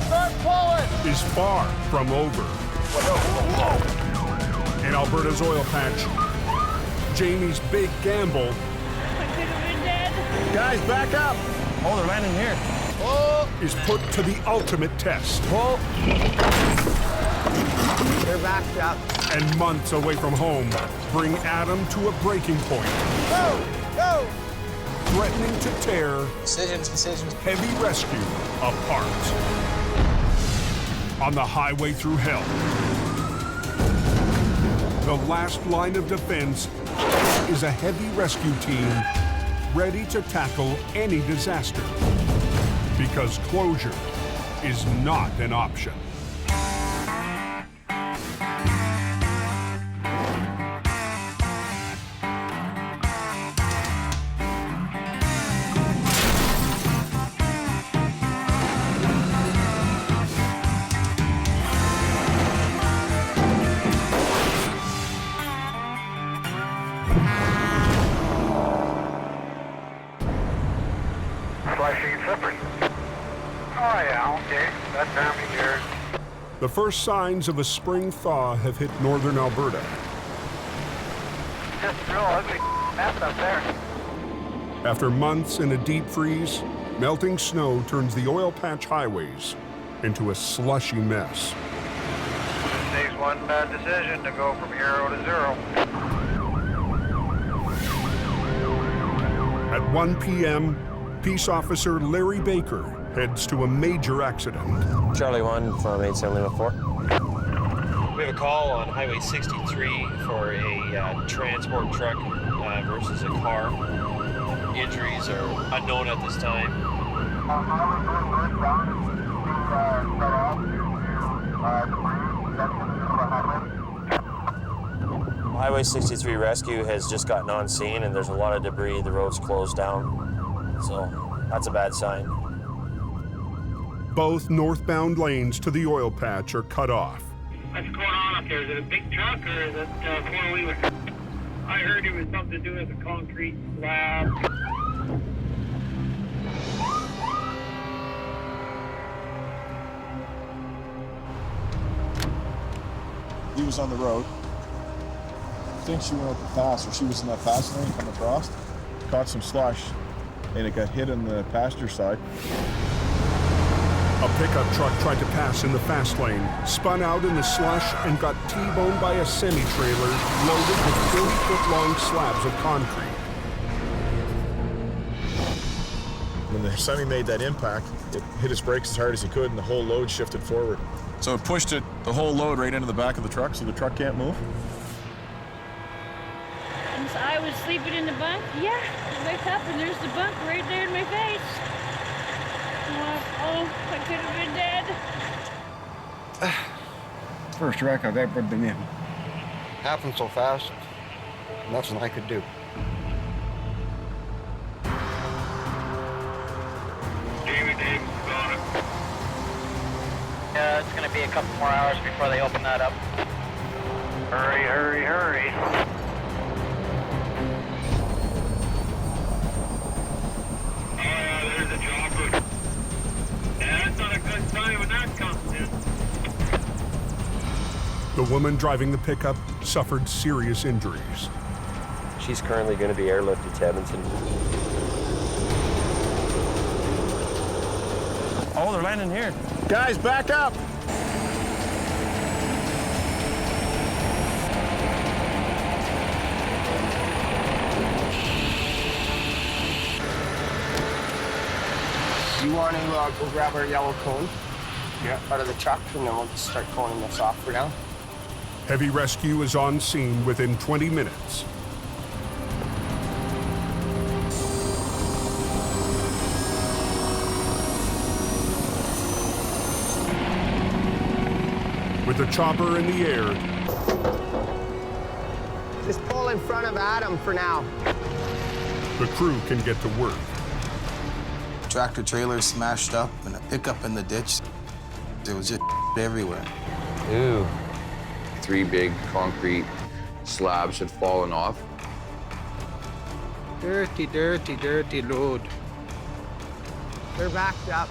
Start pulling. is far from over. In Alberta's oil patch, Jamie's big gamble I could have been dead. Guys, back up. Oh, they're landing here. is put to the ultimate test. They're backed up. And months away from home bring Adam to a breaking point, Go! Go! threatening to tear Decisions. heavy rescue apart. On the Highway Thru Hell, the last line of defense is a heavy rescue team ready to tackle any disaster, because closure is not an option. Flashing slippery. Oh yeah, okay. That time of year. The first signs of a spring thaw have hit northern Alberta. Just real ugly mess up there. After months in a deep freeze, melting snow turns the oil patch highways into a slushy mess. It takes one bad decision to go from hero to zero. At 1 p.m., Peace Officer Larry Baker heads to a major accident. Charlie 1 from 8704. We have a call on Highway 63 for a transport truck versus a car. Injuries are unknown at this time. Highway 63 rescue has just gotten on scene and there's a lot of debris. The road's closed down, so that's a bad sign. Both northbound lanes to the oil patch are cut off. What's going on up there? Is it a big truck or is it four-wheeler? I heard it was something to do with a concrete slab. He was on the road. I think she went up the pass, or she was in that fast lane coming across. Caught some slush, and it got hit on the passenger side. A pickup truck tried to pass in the fast lane, spun out in the slush, and got T-boned by a semi-trailer loaded with 30-foot-long slabs of concrete. When the semi made that impact, it hit its brakes as hard as he could, and the whole load shifted forward. So it pushed it, the whole load, right into the back of the truck, so the truck can't move. And so I was sleeping in the bunk. Yeah, I wake up and there's the bunk right there in my face. Oh, I could have been dead. First wreck I've ever been in. Happened so fast, nothing I could do. It's going to be a couple more hours before they open that up. Hurry, hurry, hurry. The woman driving the pickup suffered serious injuries. She's currently going to be airlifted to Edmonton. Oh, they're landing here. Guys, back up. You want to go grab our yellow cone? Yeah. Out of the truck, and then we'll just start coning this off for now. Heavy rescue is on scene within 20 minutes. With the chopper in the air, Just pull in front of Adam for now. the crew can get to work. Tractor trailer smashed up and a pickup in the ditch. There was just everywhere. Ooh. 3 big concrete slabs had fallen off. Dirty, dirty, dirty road. They're backed up.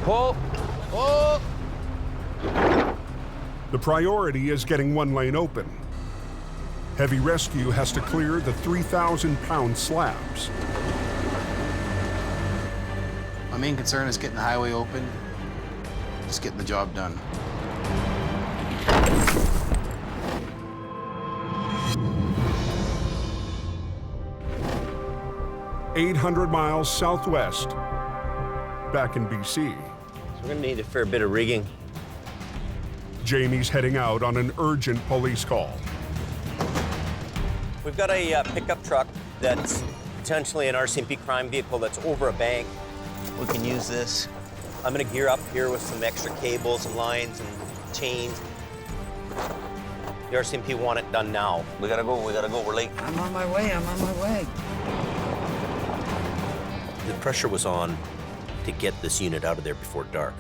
Pull! Oh! The priority is getting one lane open. Heavy rescue has to clear the 3,000-pound slabs. My main concern is getting the highway open, just getting the job done. "800 miles southwest, back in BC. So we're going to need a fair bit of rigging. Jamie's heading out on an urgent police call. We've got a pickup truck that's potentially an RCMP crime vehicle that's over a bank. We can use this. I'm going to gear up here with some extra cables and lines and chains. The RCMP want it done now. We gotta go, we're late. I'm on my way, The pressure was on to get this unit out of there before dark.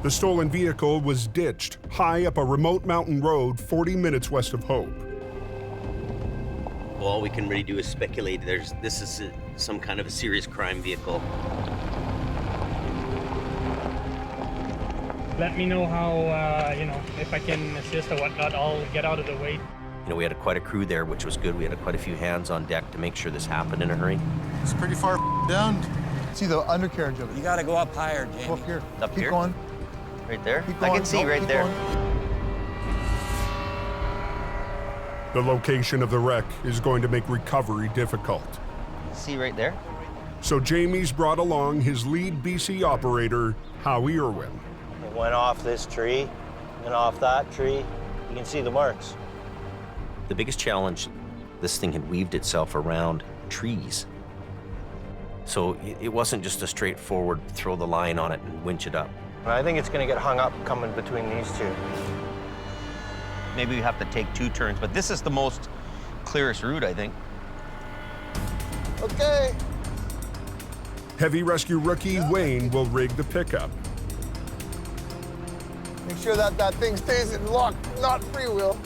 The stolen vehicle was ditched high up a remote mountain road 40 minutes west of Hope. Well, all we can really do is speculate. This is some kind of a serious crime vehicle. Let me know how, if I can assist or whatnot, I'll get out of the way. We had quite a crew there, which was good. We had quite a few hands on deck to make sure this happened in a hurry. It's pretty far down. See the undercarriage of it. You gotta go up higher, Jamie. Go up here. Up Keep here? going. Right there? Keep I going. can see No, right keep there. going. The location of the wreck is going to make recovery difficult. See right there? So Jamie's brought along his lead BC operator, Howie Irwin. It went off this tree, and off that tree. You can see the marks. The biggest challenge, this thing had weaved itself around trees. So it wasn't just a straightforward throw the line on it and winch it up. I think it's going to get hung up coming between these two. Maybe we have to take 2 turns, but this is the most clearest route, I think. Okay. Heavy rescue rookie Wayne will rig the pickup. Make sure that thing stays in lock, not freewheel.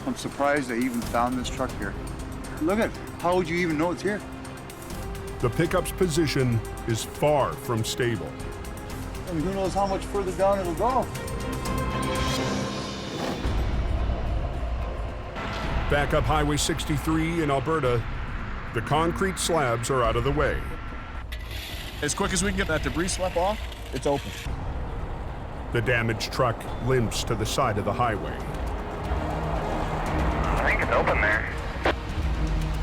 I'm surprised they even found this truck here. Look at it. How would you even know it's here? The pickup's position is far from stable. I mean, who knows how much further down it'll go? Back up Highway 63 in Alberta, the concrete slabs are out of the way. As quick as we can get that debris swept off, it's open. The damaged truck limps to the side of the highway. I think it's open there.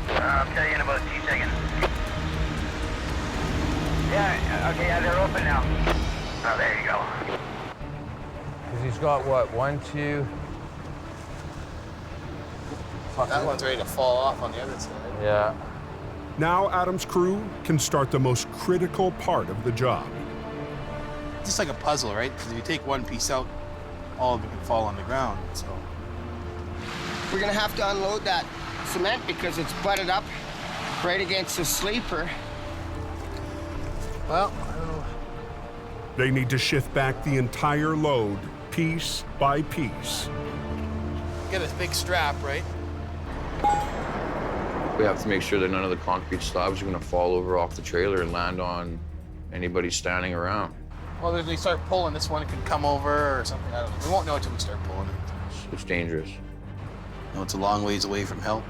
I'll tell you in about 2 seconds. Yeah, okay, yeah, they're open now. Oh, there you go. Because he's got what, 1, 2. That one's ready to fall off on the other side. Yeah. Now Adam's crew can start the most critical part of the job. Just like a puzzle, right? Because if you take one piece out, all of it can fall on the ground. So We're gonna have to unload that cement because it's butted up right against the sleeper. well, I don't know. They need to shift back the entire load, piece by piece. Get a big strap, right? We have to make sure that none of the concrete slabs are going to fall over off the trailer and land on anybody standing around. Well, if they start pulling, this one could come over or something. I don't know. We won't know until we start pulling it. It's dangerous. No, it's a long ways away from help.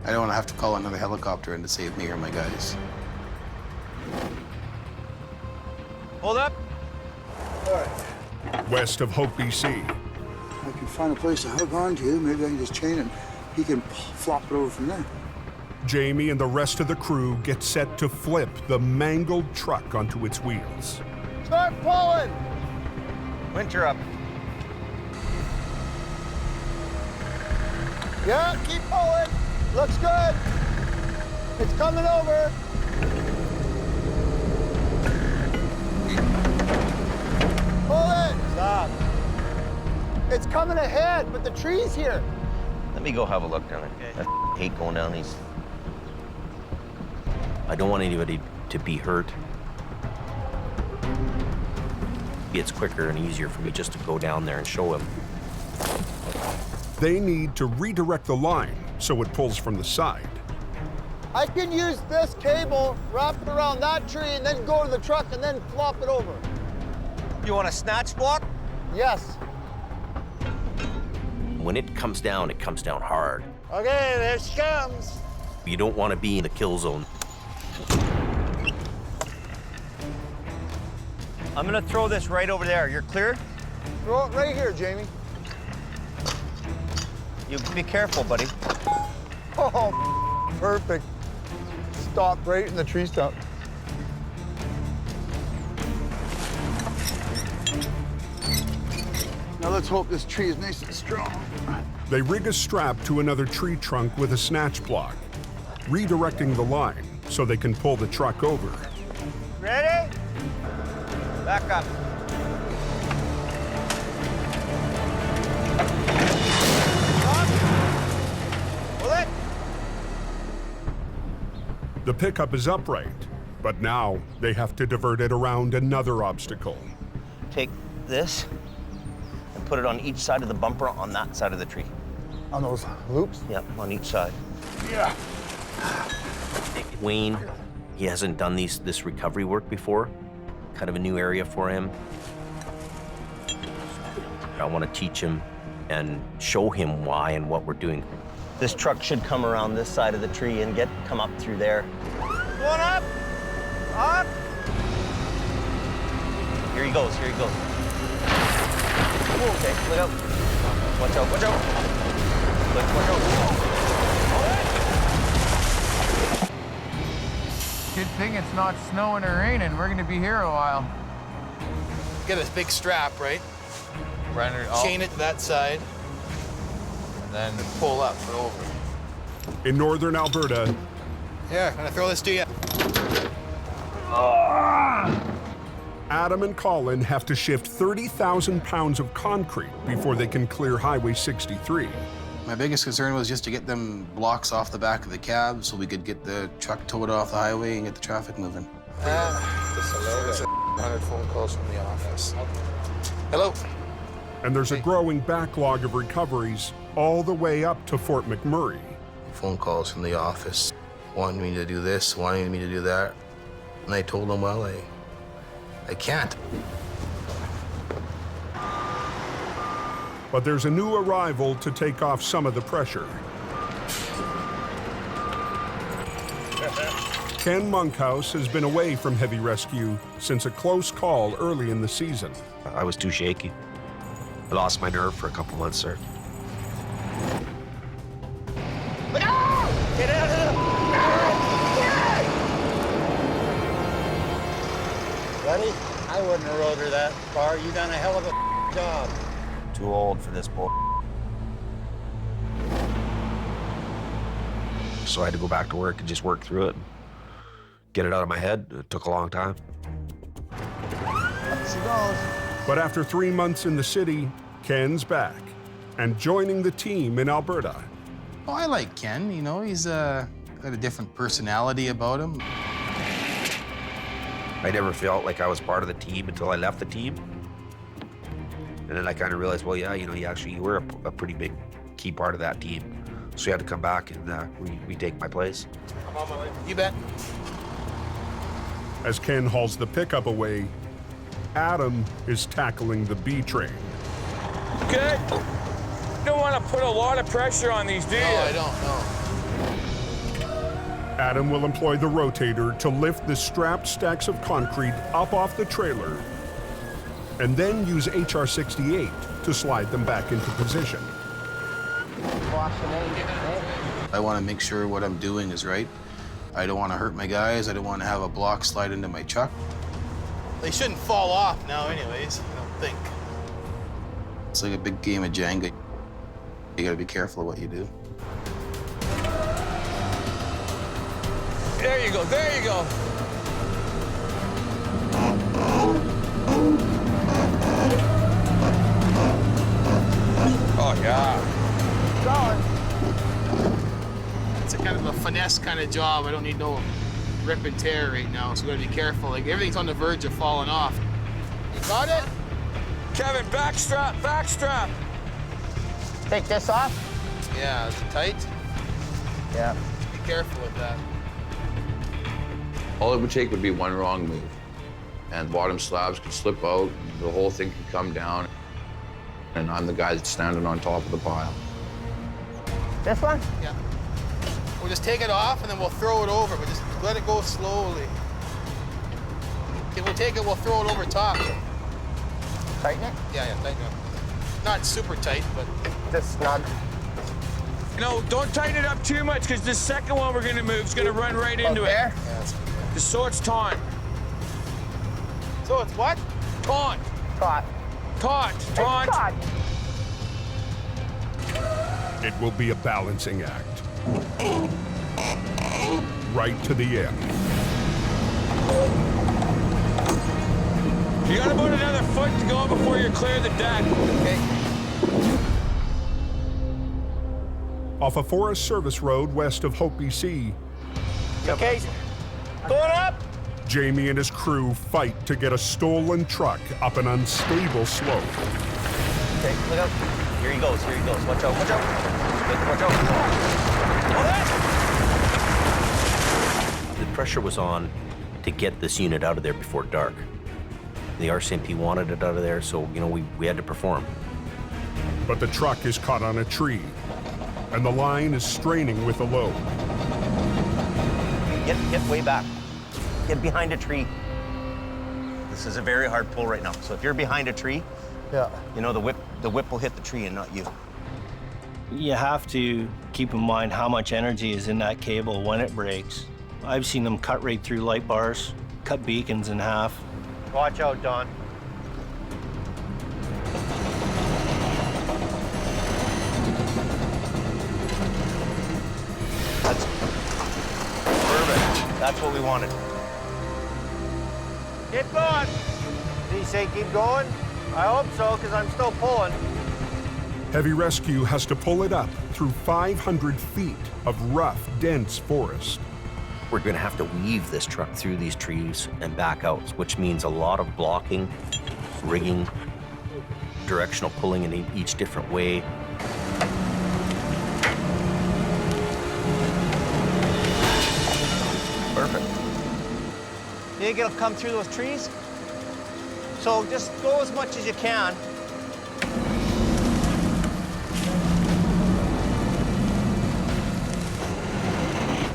I don't want to have to call another helicopter in to save me or my guys. Hold up. All right. West of Hope, BC. I can find a place to hook onto. Maybe I can just chain it. He can flop it over from there. Jamie and the rest of the crew get set to flip the mangled truck onto its wheels. Start pulling! Winter up. Yeah, keep pulling. Looks good. It's coming over. Pull it. Stop. It's coming ahead, but the tree's here. Let me go have a look down it. I hate going down these. I don't want anybody to be hurt. It's quicker and easier for me just to go down there and show him. They need to redirect the line so it pulls from the side. I can use this cable, wrap it around that tree, and then go to the truck and then flop it over. You want a snatch block? Yes. When it comes down hard. Okay, there she comes. You don't want to be in the kill zone. I'm gonna throw this right over there. You're clear? Throw it right here, Jamie. You be careful, buddy. Oh, perfect. Stop right in the tree stump. Now let's hope this tree is nice and strong. They rig a strap to another tree trunk with a snatch block, redirecting the line so they can pull the truck over. Ready? Back up. Pull it. The pickup is upright, but now they have to divert it around another obstacle. Take this and put it on each side of the bumper on that side of the tree. On those loops? Yep, on each side. Yeah. Wayne, he hasn't done this recovery work before. Kind of a new area for him. I want to teach him and show him why and what we're doing. This truck should come around this side of the tree and come up through there. Going up, up. Here he goes, here he goes. Okay, look out. Watch out, watch out. Look, watch out. Good thing it's not snowing or raining. We're gonna be here a while. Get this big strap, right? Run it all. Chain it to that side. And then pull up and over. In northern Alberta, Here, can I throw this to you? Adam and Colin have to shift 30,000 pounds of concrete before they can clear Highway 63. My biggest concern was just to get them blocks off the back of the cab so we could get the truck towed off the highway and get the traffic moving. There's 100 phone calls from the office. Hello? And there's a growing backlog of recoveries all the way up to Fort McMurray. Phone calls from the office, wanting me to do this, wanting me to do that. And I told them, well, I can't. But there's a new arrival to take off some of the pressure. Ken Monkhouse has been away from heavy rescue since a close call early in the season. I was too shaky. I lost my nerve for a couple months, sir. Get out of Buddy, I wouldn't have rode her that far. You done a hell of a job. Too old for this bull. So I had to go back to work and just work through it and get it out of my head. It took a long time. Up she goes. But after 3 months in the city, Ken's back and joining the team in Alberta. Oh, I like Ken, you know, he's got a different personality about him. I never felt like I was part of the team until I left the team. And then I kind of realized, well, yeah, you know, you were a pretty big key part of that team. So you had to come back and retake my place. I'm on my way. You bet. As Ken hauls the pickup away, Adam is tackling the B train. Good. Don't want to put a lot of pressure on these, do you? No, I don't, no. Adam will employ the rotator to lift the strapped stacks of concrete up off the trailer and then use HR-68 to slide them back into position. I want to make sure what I'm doing is right. I don't want to hurt my guys. I don't want to have a block slide into my truck. They shouldn't fall off now anyways, I don't think. It's like a big game of Jenga. You got to be careful of what you do. There you go, there you go. Oh, yeah. It's a kind of a finesse kind of job. I don't need no rip and tear right now, so we gotta be careful. Like, everything's on the verge of falling off. You got it? Kevin, backstrap, backstrap. Take this off? Yeah, is it tight? Yeah. Be careful with that. All it would take would be one wrong move, and bottom slabs could slip out, the whole thing could come down, and I'm the guy that's standing on top of the pile. This one? Yeah. We'll just take it off, and then we'll throw it over, but just let it go slowly. Okay, we'll take it, we'll throw it over top. Tighten it? Yeah, tighten it. Not super tight, but... Just snug. You know, don't tighten it up too much, because this second one we're gonna move is gonna run right into it. There? Yeah, Just so it's taut. So it's what? Taut. Taut. Taut. Taut. Taut. It will be a balancing act. Right to the end. You got about another foot to go before you clear the deck. Okay. Off a Forest Service road west of Hope, BC, Okay. Going up. Jamie and his crew fight to get a stolen truck up an unstable slope. Okay, look out. Here he goes, here he goes. Watch out, watch out. Watch out. The pressure was on to get this unit out of there before dark. The RCMP wanted it out of there, so, you know, we had to perform. But the truck is caught on a tree, and the line is straining with the load. Get way back. Get behind a tree. This is a very hard pull right now. So if you're behind a tree, you know, the whip will hit the tree and not you. You have to keep in mind how much energy is in that cable when it breaks. I've seen them cut right through light bars, cut beacons in half. Watch out, Don. That's perfect. That's what we wanted. Keep going. Did he say keep going? I hope so, because I'm still pulling. Heavy rescue has to pull it up through 500 feet of rough, dense forest. We're going to have to weave this truck through these trees and back out, which means a lot of blocking, rigging, directional pulling in each different way. Perfect. You think it'll come through those trees? So just go as much as you can.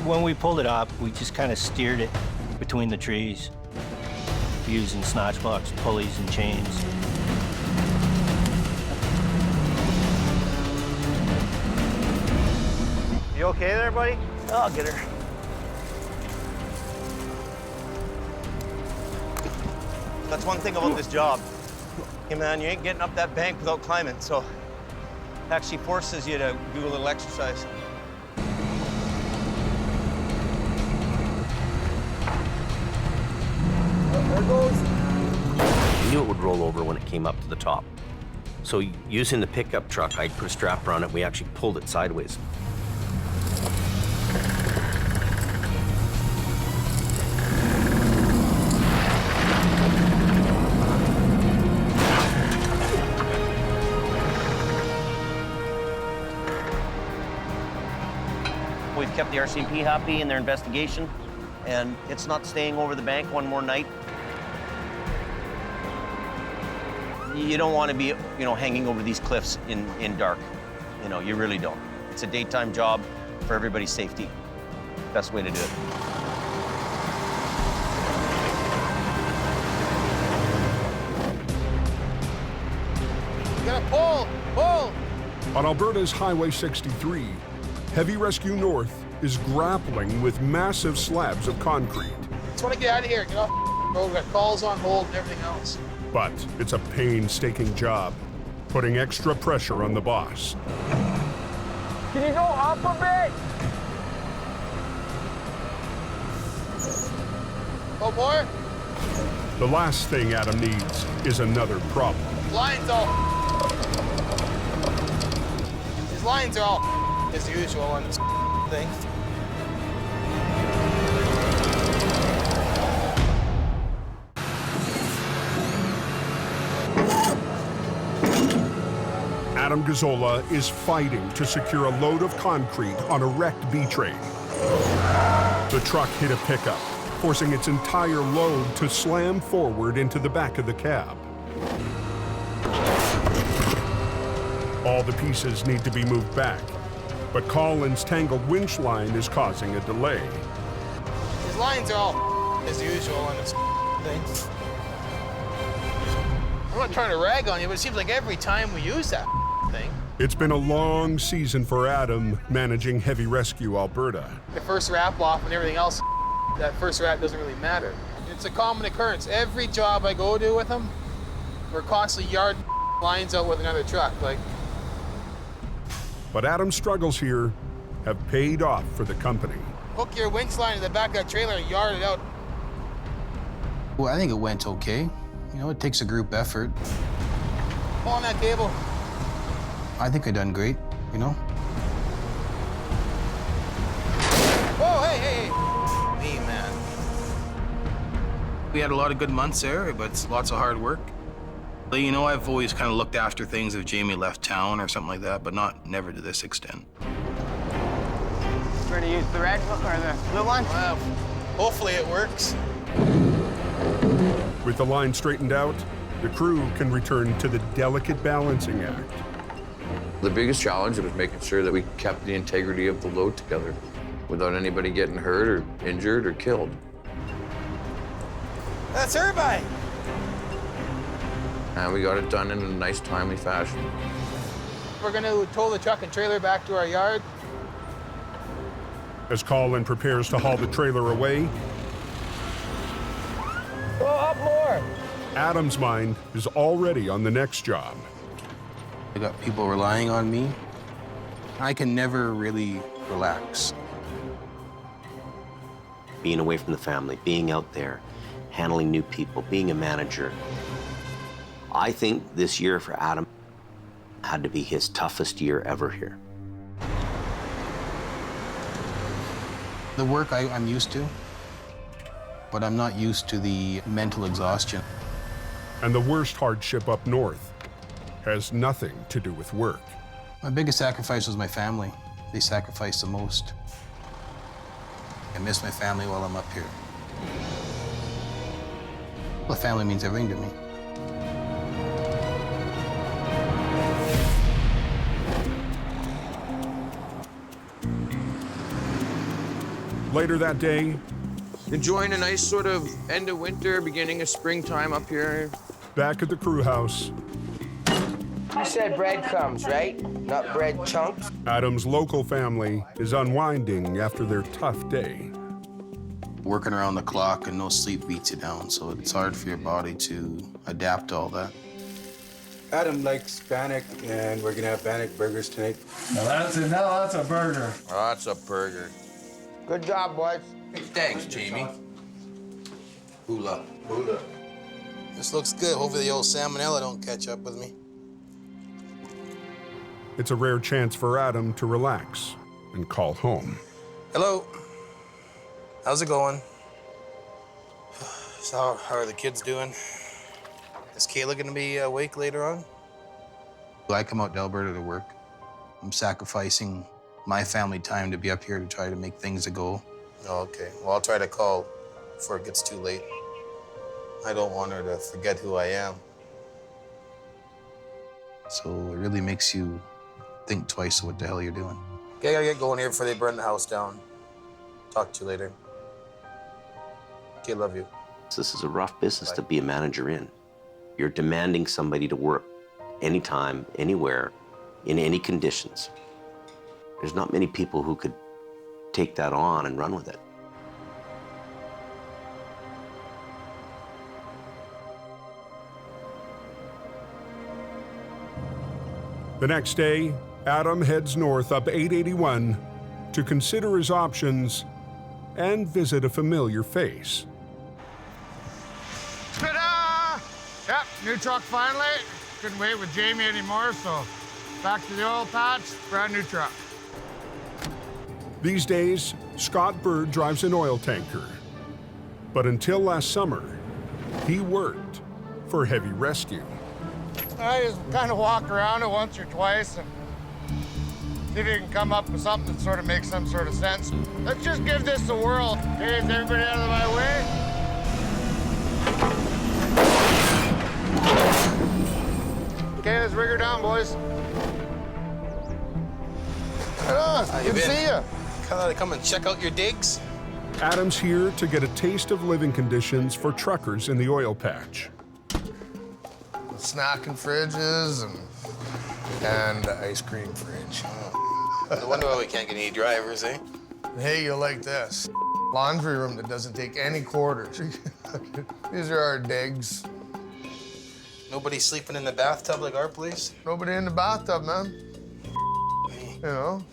When we pulled it up, we just kind of steered it between the trees using snatch blocks, pulleys, and chains. You okay there, buddy? I'll get her. That's one thing about this job. Hey man, you ain't getting up that bank without climbing, so it actually forces you to do a little exercise. There it goes. We knew it would roll over when it came up to the top. So using the pickup truck, I put a strap around it. We actually pulled it sideways. We've kept the RCMP happy in their investigation. and it's not staying over the bank one more night. You don't want to be, hanging over these cliffs in dark. You really don't. It's a daytime job for everybody's safety. Best way to do it. You gotta pull, pull. On Alberta's Highway 63, Heavy Rescue North is grappling with massive slabs of concrete. Just want to get out of here. Get off the road. We've got calls on hold and everything else. But it's a painstaking job, putting extra pressure on the boss. Can you go up a bit? Oh, more? The last thing Adam needs is another problem. Lines all. These lines are all as usual on this thing. Adam Gazzola is fighting to secure a load of concrete on a wrecked B-train. The truck hit a pickup, forcing its entire load to slam forward into the back of the cab. All the pieces need to be moved back, but Colin's tangled winch line is causing a delay. These lines are all as usual on this thing. I'm not trying to rag on you, but it seems like every time we use that thing. It's been a long season for Adam managing Heavy Rescue Alberta. The first wrap off and everything else, that first wrap doesn't really matter. It's a common occurrence. Every job I go to with them, we're constantly yard lines out with another truck. But Adam's struggles here have paid off for the company. Hook your winch line to the back of that trailer and yard it out. Well, I think it went okay. It takes a group effort. Pull on that cable. I think I done great, Whoa, hey. Me, man. We had a lot of good months there, but it's lots of hard work. I've always kind of looked after things if Jamie left town or something like that, but never to this extent. We're gonna use the red one or the blue one? Well, hopefully it works. With the line straightened out, the crew can return to the delicate balancing act. The biggest challenge was making sure that we kept the integrity of the load together without anybody getting hurt or injured or killed. That's everybody. And we got it done in a nice, timely fashion. We're gonna tow the truck and trailer back to our yard. As Colin prepares to haul the trailer away, Go up more. Adam's mind is already on the next job. I got people relying on me. I can never really relax. Being away from the family, being out there, handling new people, being a manager. I think this year for Adam had to be his toughest year ever here. The work I'm used to, but I'm not used to the mental exhaustion. And the worst hardship up north has nothing to do with work. My biggest sacrifice was my family. They sacrificed the most. I miss my family while I'm up here. Well, family means everything to me. Later that day, Enjoying a nice sort of end of winter, beginning of springtime up here. back at the crew house, You said breadcrumbs, right? Not bread chunks? Adam's local family is unwinding after their tough day. Working around the clock and no sleep beats you down, so it's hard for your body to adapt to all that. Adam likes bannock, and we're gonna have bannock burgers tonight. Now that's a burger. Oh, that's a burger. Good job, boys. Thanks, Jamie. Hula. Hula. This looks good. Hopefully the old salmonella don't catch up with me. It's a rare chance for Adam to relax and call home. Hello. How's it going? So how are the kids doing? Is Kayla gonna be awake later on? I come out to Alberta to work. I'm sacrificing my family time to be up here to try to make things a go. Oh, okay. Well, I'll try to call before it gets too late. I don't want her to forget who I am. So it really makes you think twice of what the hell you're doing. Okay, I gotta get going here before they burn the house down. Talk to you later. Okay, love you. This is a rough business to be a manager in. You're demanding somebody to work anytime, anywhere, in any conditions. There's not many people who could take that on and run with it. The next day, Adam heads north up 881 to consider his options and visit a familiar face. Ta-da! Yep, new truck finally. Couldn't wait with Jamie anymore, so back to the oil patch, brand new truck. These days, Scott Bird drives an oil tanker. But until last summer, he worked for Heavy Rescue. I just kind of walk around it once or twice and see if you can come up with something that sort of makes some sort of sense. Let's just give this a whirl. Okay, is everybody out of my way? Okay, let's rig her down, boys. Right on. How you Good to been? see you. Come and check out your digs. Adam's here to get a taste of living conditions for truckers in the oil patch. Snacking fridges and the ice cream fridge. No wonder why we can't get any drivers, eh? Hey, you like this? Laundry room that doesn't take any quarters. These are our digs. Nobody sleeping in the bathtub like our place? Nobody in the bathtub, man. You know?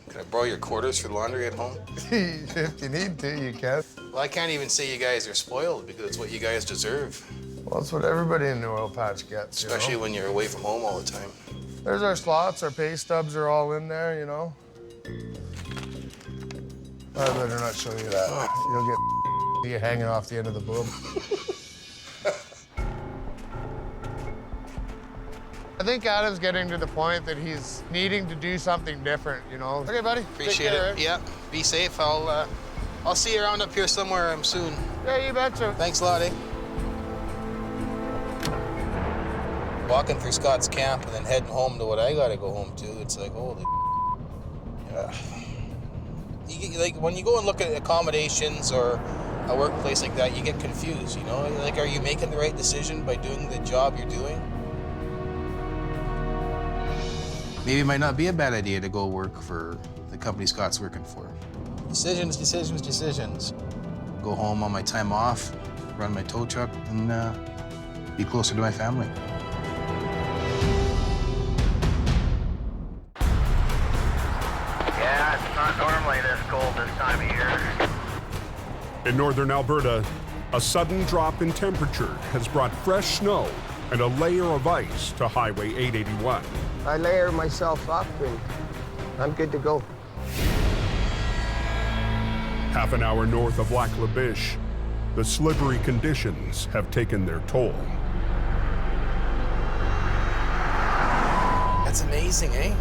Can I borrow your quarters for laundry at home? If you need to, you can. Well, I can't even say you guys are spoiled because it's what you guys deserve. Well, that's what everybody in the oil patch gets, Especially when you're away from home all the time. There's our slots, our pay stubs are all in there, you know? I better not show you that. You'll get you hanging off the end of the boob. I think Adam's getting to the point that he's needing to do something different, you know? Okay, buddy. Appreciate it. Yeah, be safe. I'll see you around up here somewhere soon. Yeah, you betcha. Thanks a lot, eh? Walking through Scott's camp and then heading home to what I gotta go home to, it's like, holy yeah. Like, when you go and look at accommodations or a workplace like that, you get confused, you know? Like, are you making the right decision by doing the job you're doing? Maybe it might not be a bad idea to go work for the company Scott's working for. Decisions, decisions, decisions. Go home on my time off, run my tow truck, and be closer to my family. Yeah, it's not normally this cold this time of year. In northern Alberta, a sudden drop in temperature has brought fresh snow and a layer of ice to Highway 881. I layer myself up and I'm good to go. Half an hour north of Lac La Biche, the slippery conditions have taken their toll. That's amazing, eh?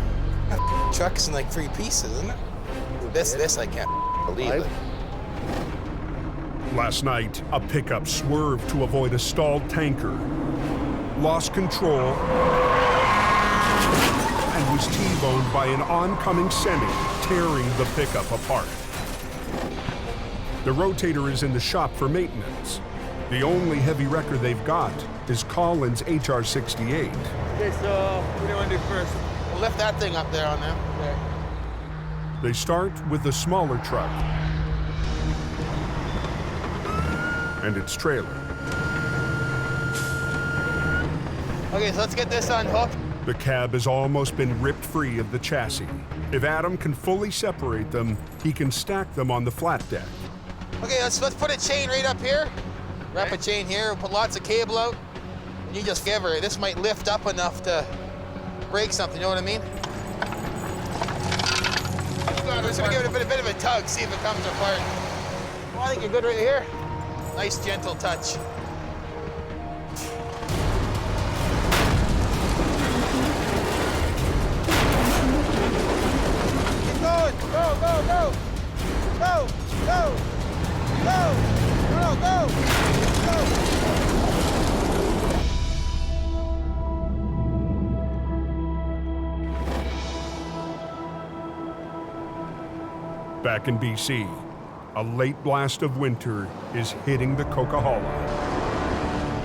That truck's in like 3 pieces, isn't it? This I can't believe it. Last night, a pickup swerved to avoid a stalled tanker, lost control, and was T-boned by an oncoming semi, tearing the pickup apart. The Rotator is in the shop for maintenance. The only heavy wrecker they've got is Collins' HR-68. Okay, so what do you want to do first? We'll lift that thing up there on them. Okay. They start with the smaller truck and its trailer. Okay, so let's get this unhooked. The cab has almost been ripped free of the chassis. If Adam can fully separate them, he can stack them on the flat deck. Okay, let's put a chain right up here. Wrap a chain here, we'll put lots of cable out. And you just give her, this might lift up enough to break something, you know what I mean? I'm just gonna give it a bit of a tug, see if it comes apart. Well, I think you're good right here. Nice, gentle touch. Keep going, go, go, go. Go! Go! Go! Go! Go! Back in BC, a late blast of winter is hitting the Coquihalla.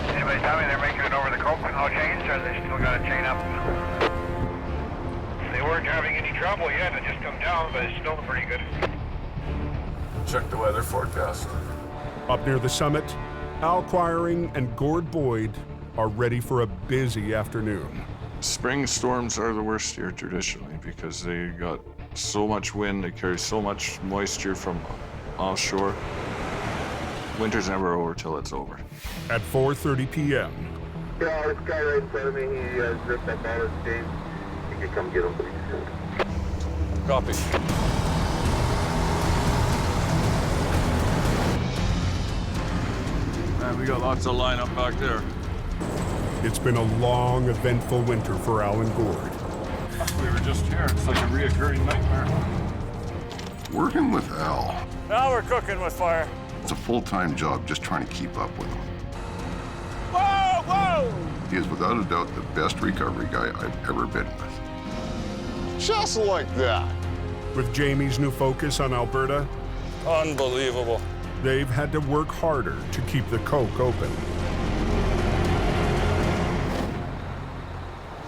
Anybody tell me they're making it over the Coke with no chains, or they still got a chain up? They weren't having any trouble yet. It just come down, but it's still pretty good. Check the weather forecast. Up near the summit, Al Quiring and Gord Boyd are ready for a busy afternoon. Spring storms are the worst here traditionally because they got so much wind, they carry so much moisture from offshore. Winter's never over till it's over. At 4:30 p.m. Yeah, this guy right in front of me, he ripped up all his chains. You can come get him, please. Copy. Man, we got lots of lineup back there. It's been a long, eventful winter for Al and Gord. We were just here. It's like a reoccurring nightmare. Working with Al, Now we're cooking with fire. it's a full-time job just trying to keep up with him. Whoa! Whoa! He is without a doubt the best recovery guy I've ever been with. Just like that. With Jamie's new focus on Alberta, Unbelievable. they've had to work harder to keep the Coke open.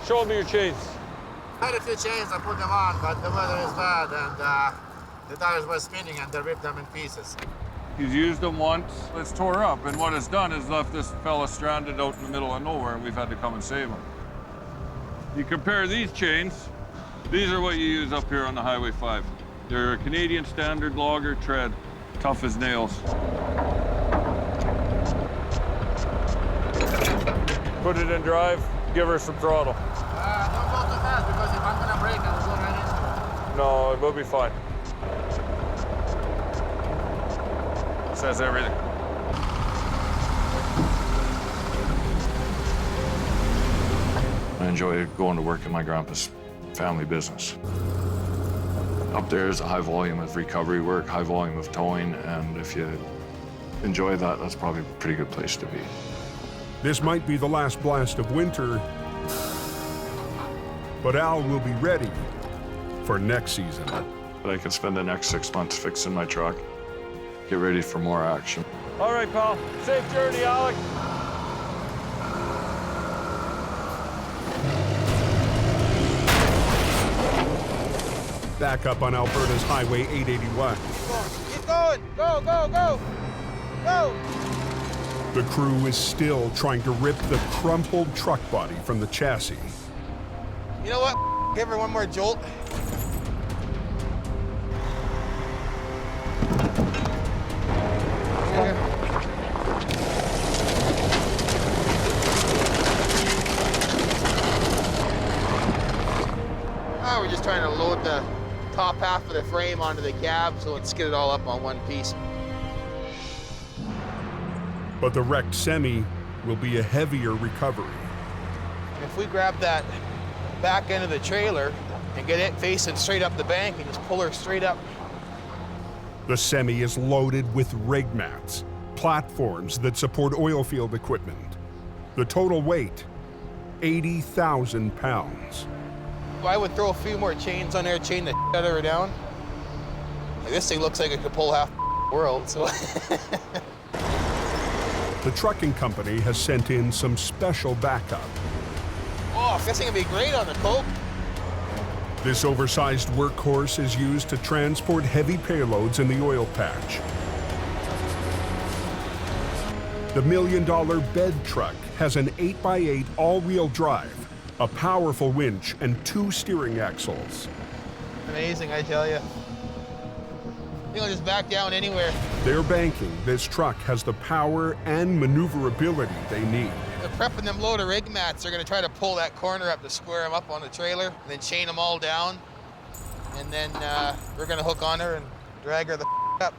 Show me your chains. I had a few chains, I put them on, but the weather is bad and the tires were spinning and they ripped them in pieces. He's used them once, it's tore up, and what it's done is left this fella stranded out in the middle of nowhere, and we've had to come and save him. You compare these chains, these are what you use up here on the Highway 5. They're a Canadian standard logger tread, tough as nails. Put it in drive, give her some throttle. Don't go too fast because if I'm gonna brake, I will go right into it. No, it will be fine. Says everything. I enjoy going to work in my grandpa's family business. Up there is a high volume of recovery work, high volume of towing, and if you enjoy that, that's probably a pretty good place to be. This might be the last blast of winter, but Al will be ready for next season. But I can spend the next 6 months fixing my truck, get ready for more action. All right, pal. Safe journey, Alec. Back up on Alberta's Highway 881. Keep going! Go, go, go! Go! The crew is still trying to rip the crumpled truck body from the chassis. You know what? Give her one more jolt. Now we're just trying to load the top half of the frame onto the cab, so let's get it all up on one piece. But the wrecked semi will be a heavier recovery. If we grab that back end of the trailer and get it facing straight up the bank and just pull her straight up. The semi is loaded with rig mats, platforms that support oil field equipment. The total weight, 80,000 pounds. I would throw a few more chains on there, chain the out of her down. Like, this thing looks like it could pull half the world, so. The trucking company has sent in some special backup. Oh, this thing would be great on the Coke. This oversized workhorse is used to transport heavy payloads in the oil patch. The $1 million bed truck has an 8x8 all-wheel drive, a powerful winch, and 2 steering axles. Amazing, I tell you. You'll just back down anywhere. They're banking this truck has the power and maneuverability they need. They're prepping them load of rig mats. They're gonna try to pull that corner up to square them up on the trailer, and then chain them all down. And then we're gonna hook on her and drag her the up.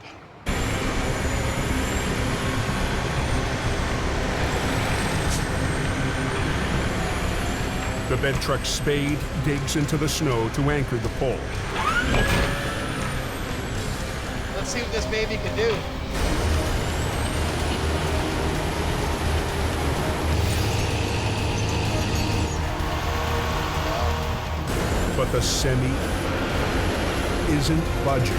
The bed truck's spade digs into the snow to anchor the pole. Let's Let's see what this baby can do. But the semi isn't budging.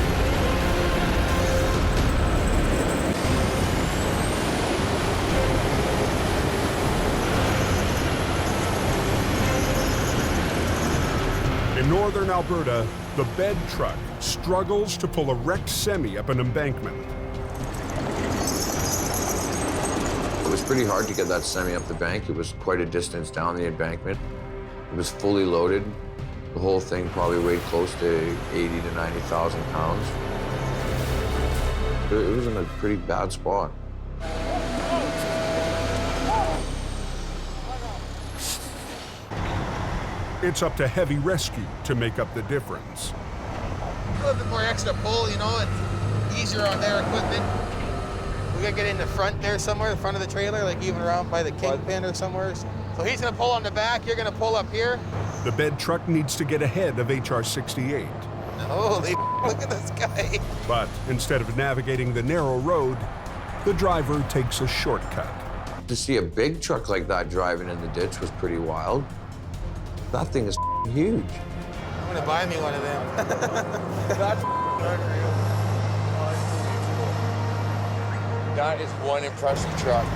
In northern Alberta, the bed truck struggles to pull a wrecked semi up an embankment. It was pretty hard to get that semi up the bank. It was quite a distance down the embankment. It was fully loaded. The whole thing probably weighed close to 80 to 90,000 pounds. It was in a pretty bad spot. It's up to heavy rescue to make up the difference. A little bit more extra pull, you know, it's easier on their equipment. We gotta get in the front there somewhere, the front of the trailer, like even around by the kingpin or somewhere. So he's gonna pull on the back, you're gonna pull up here. The bed truck needs to get ahead of HR 68. Holy, look at this guy. But instead of navigating the narrow road, the driver takes a shortcut. To see a big truck like that driving in the ditch was pretty wild. That thing is huge. I'm gonna buy me one of them. That's unreal. That is one impressive truck.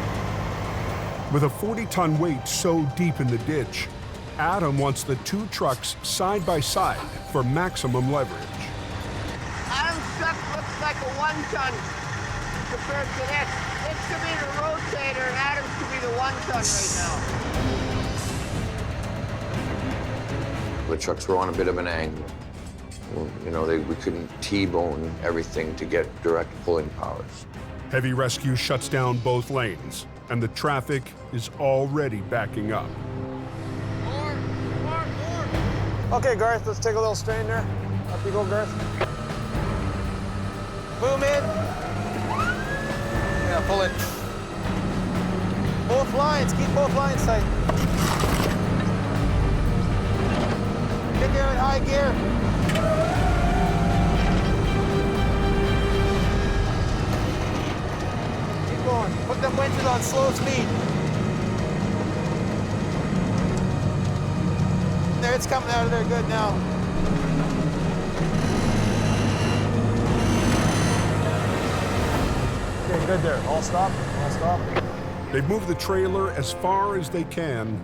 With a 40-ton weight so deep in the ditch, Adam wants the two trucks side by side for maximum leverage. Adam's truck looks like a 1-ton compared to this. This could be the Rotator, and Adam's could be the 1-ton right now. The trucks were on a bit of an angle. You know, we couldn't T-bone everything to get direct pulling powers. Heavy rescue shuts down both lanes, and the traffic is already backing up. Okay, Garth, let's take a little strain there. Up you go, Garth. Boom in. Yeah, pull it. Both lines, keep both lines tight. Get there in high gear. Keep going. Put them winches on slow speed. There, it's coming out of there good now. Okay, good there. All stop. All stop. They've moved the trailer as far as they can,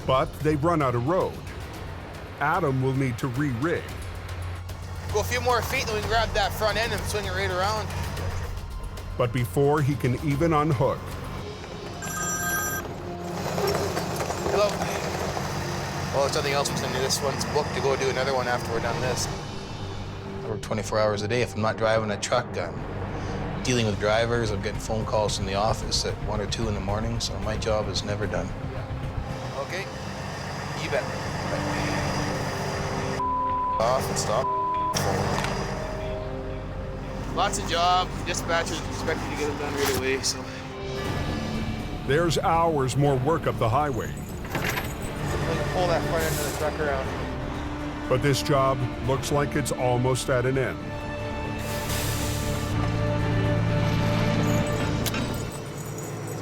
but they've run out of road. Adam will need to re-rig. Go a few more feet, then we can grab that front end and swing it right around. But before he can even unhook, Hello. Well, there's nothing else between this one's booked to go do another one after we're done this. I work 24 hours a day. If I'm not driving a truck, I'm dealing with drivers. I'm getting phone calls from the office at 1 or 2 in the morning, so my job is never done. Okay, you bet. Off and stop. Lots of jobs. Dispatchers expect you to get them done right away, so. there's hours more work up the highway. Pull that front end of the truck around. But this job looks like it's almost at an end.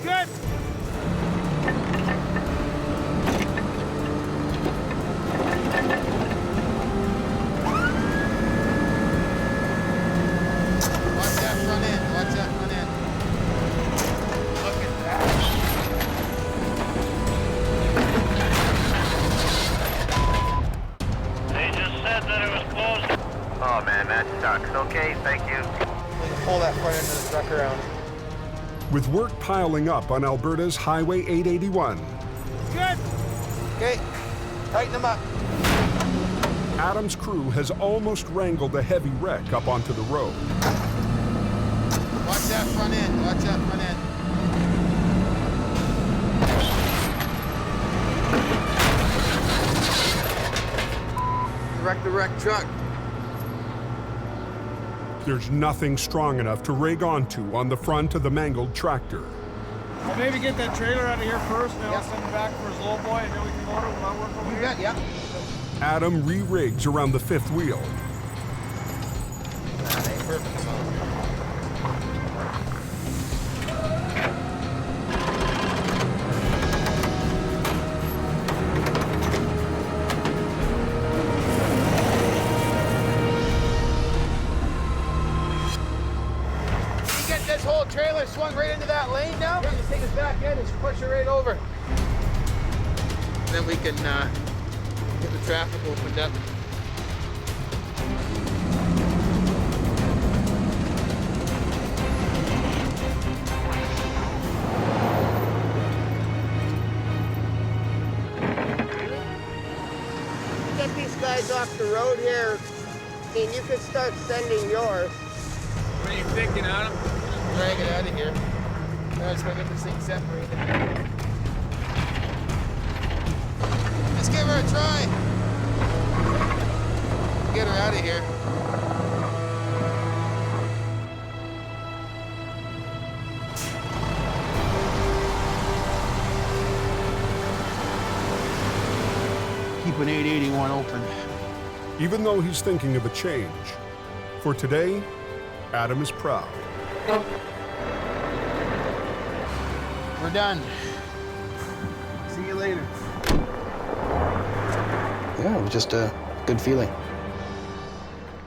Good. Watch that front end. Watch that front end. Look at that. They just said that it was closed. Oh man, that sucks. Okay, thank you. Pull that front end of the truck around. With work piling up on Alberta's Highway 881, Good. Okay, tighten them up. Adam's crew has almost wrangled a heavy wreck up onto the road. Watch that front end. Watch that front end. Wreck the wrecked truck. There's nothing strong enough to rig onto on the front of the mangled tractor. Well, maybe get that trailer out of here first, and then I'll send it back for his low boy, and then we can load it without work over here. Yeah. Adam re-rigs around the fifth wheel. Perfect. old trailer swung right into that lane now. Here, just take his back end and just push it right over. And then we can get the traffic opened up. Get these guys off the road here, and you can start sending yours. What are you thinking, Adam? Drag it out of here. Now it's gonna get this thing separated. Let's give her a try. Get her out of here. Keep an 881 open. Even though he's thinking of a change, for today, Adam is proud. We're done. See you later. Yeah, it was just a good feeling.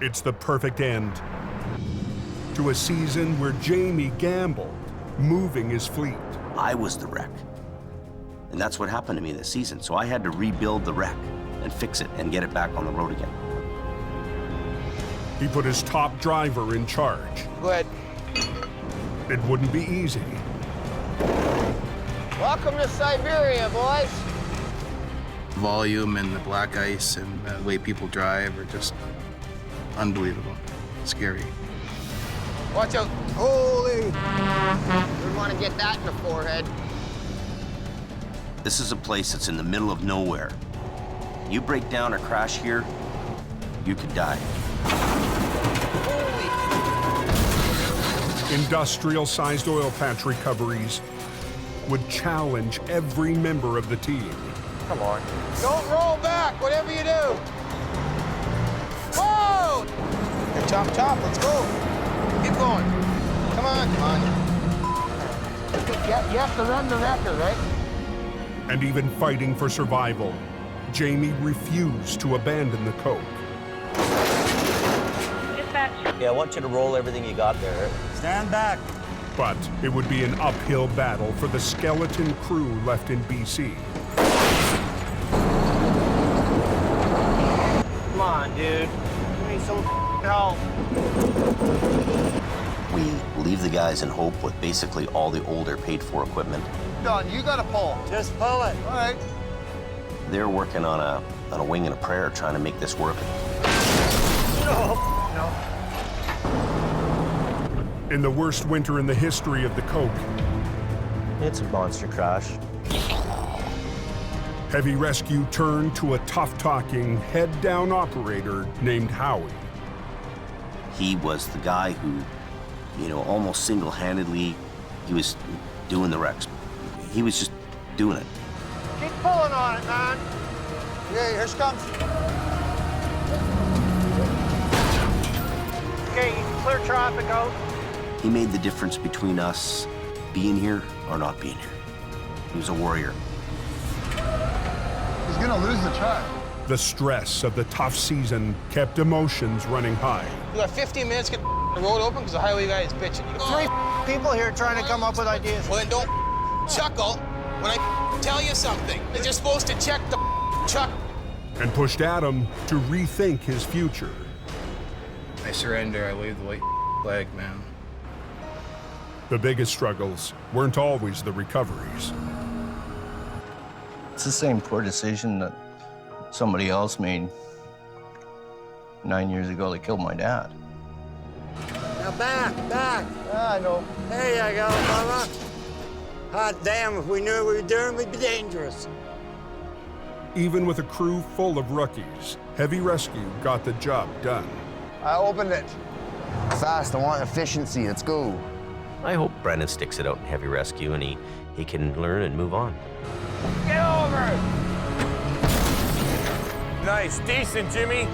It's the perfect end to a season where Jamie gambled, moving his fleet. I was the wreck. And that's what happened to me this season. So I had to rebuild the wreck and fix it and get it back on the road again. He put his top driver in charge. Go ahead. It wouldn't be easy. Welcome to Siberia, boys. Volume and the black ice and the way people drive are just unbelievable. Scary. Watch out. Holy. We want to get that in the forehead. This is a place that's in the middle of nowhere. You break down or crash here, you could die. Industrial-sized oil patch recoveries would challenge every member of the team. Come on. Don't roll back, whatever you do. Whoa! Here, chop, chop, let's go. Keep going. Come on, come on. You have to run the wrecker, right? And even fighting for survival, Jamie refused to abandon the Coke. Yeah, I want you to roll everything you got there. Stand back. But it would be an uphill battle for the skeleton crew left in BC. Come on, dude. We need some help. We leave the guys in Hope with basically all the older paid-for equipment. Don, you gotta pull. Just pull it. All right. They're working on a wing and a prayer trying to make this work. No. In the worst winter in the history of the Coke, It's a monster crash. heavy rescue turned to a tough-talking, head-down operator named Howie. He was the guy who, almost single-handedly, he was doing the wrecks. He was just doing it. Keep pulling on it, man. Okay, here she comes. Okay, you can clear traffic out. He made the difference between us being here or not being here. He was a warrior. He's gonna lose the truck. The stress of the tough season kept emotions running high. You got 15 minutes to get the road open because the highway guy is bitching. You go, 3 people here trying to come up with ideas. well, then don't chuckle when I tell you something. You're supposed to check the truck. And pushed Adam to rethink his future. I surrender. I wave the white flag, man. The biggest struggles weren't always the recoveries. It's the same poor decision that somebody else made 9 years ago that killed my dad. Now back. Yeah, I know. There you go, Mama. Hot damn, if we knew what we were doing, we'd be dangerous. Even with a crew full of rookies, Heavy Rescue got the job done. I opened it. Fast, I want efficiency. Let's go. I hope Brendan sticks it out in Heavy Rescue and he can learn and move on. Get over it. Nice, decent, Jimmy.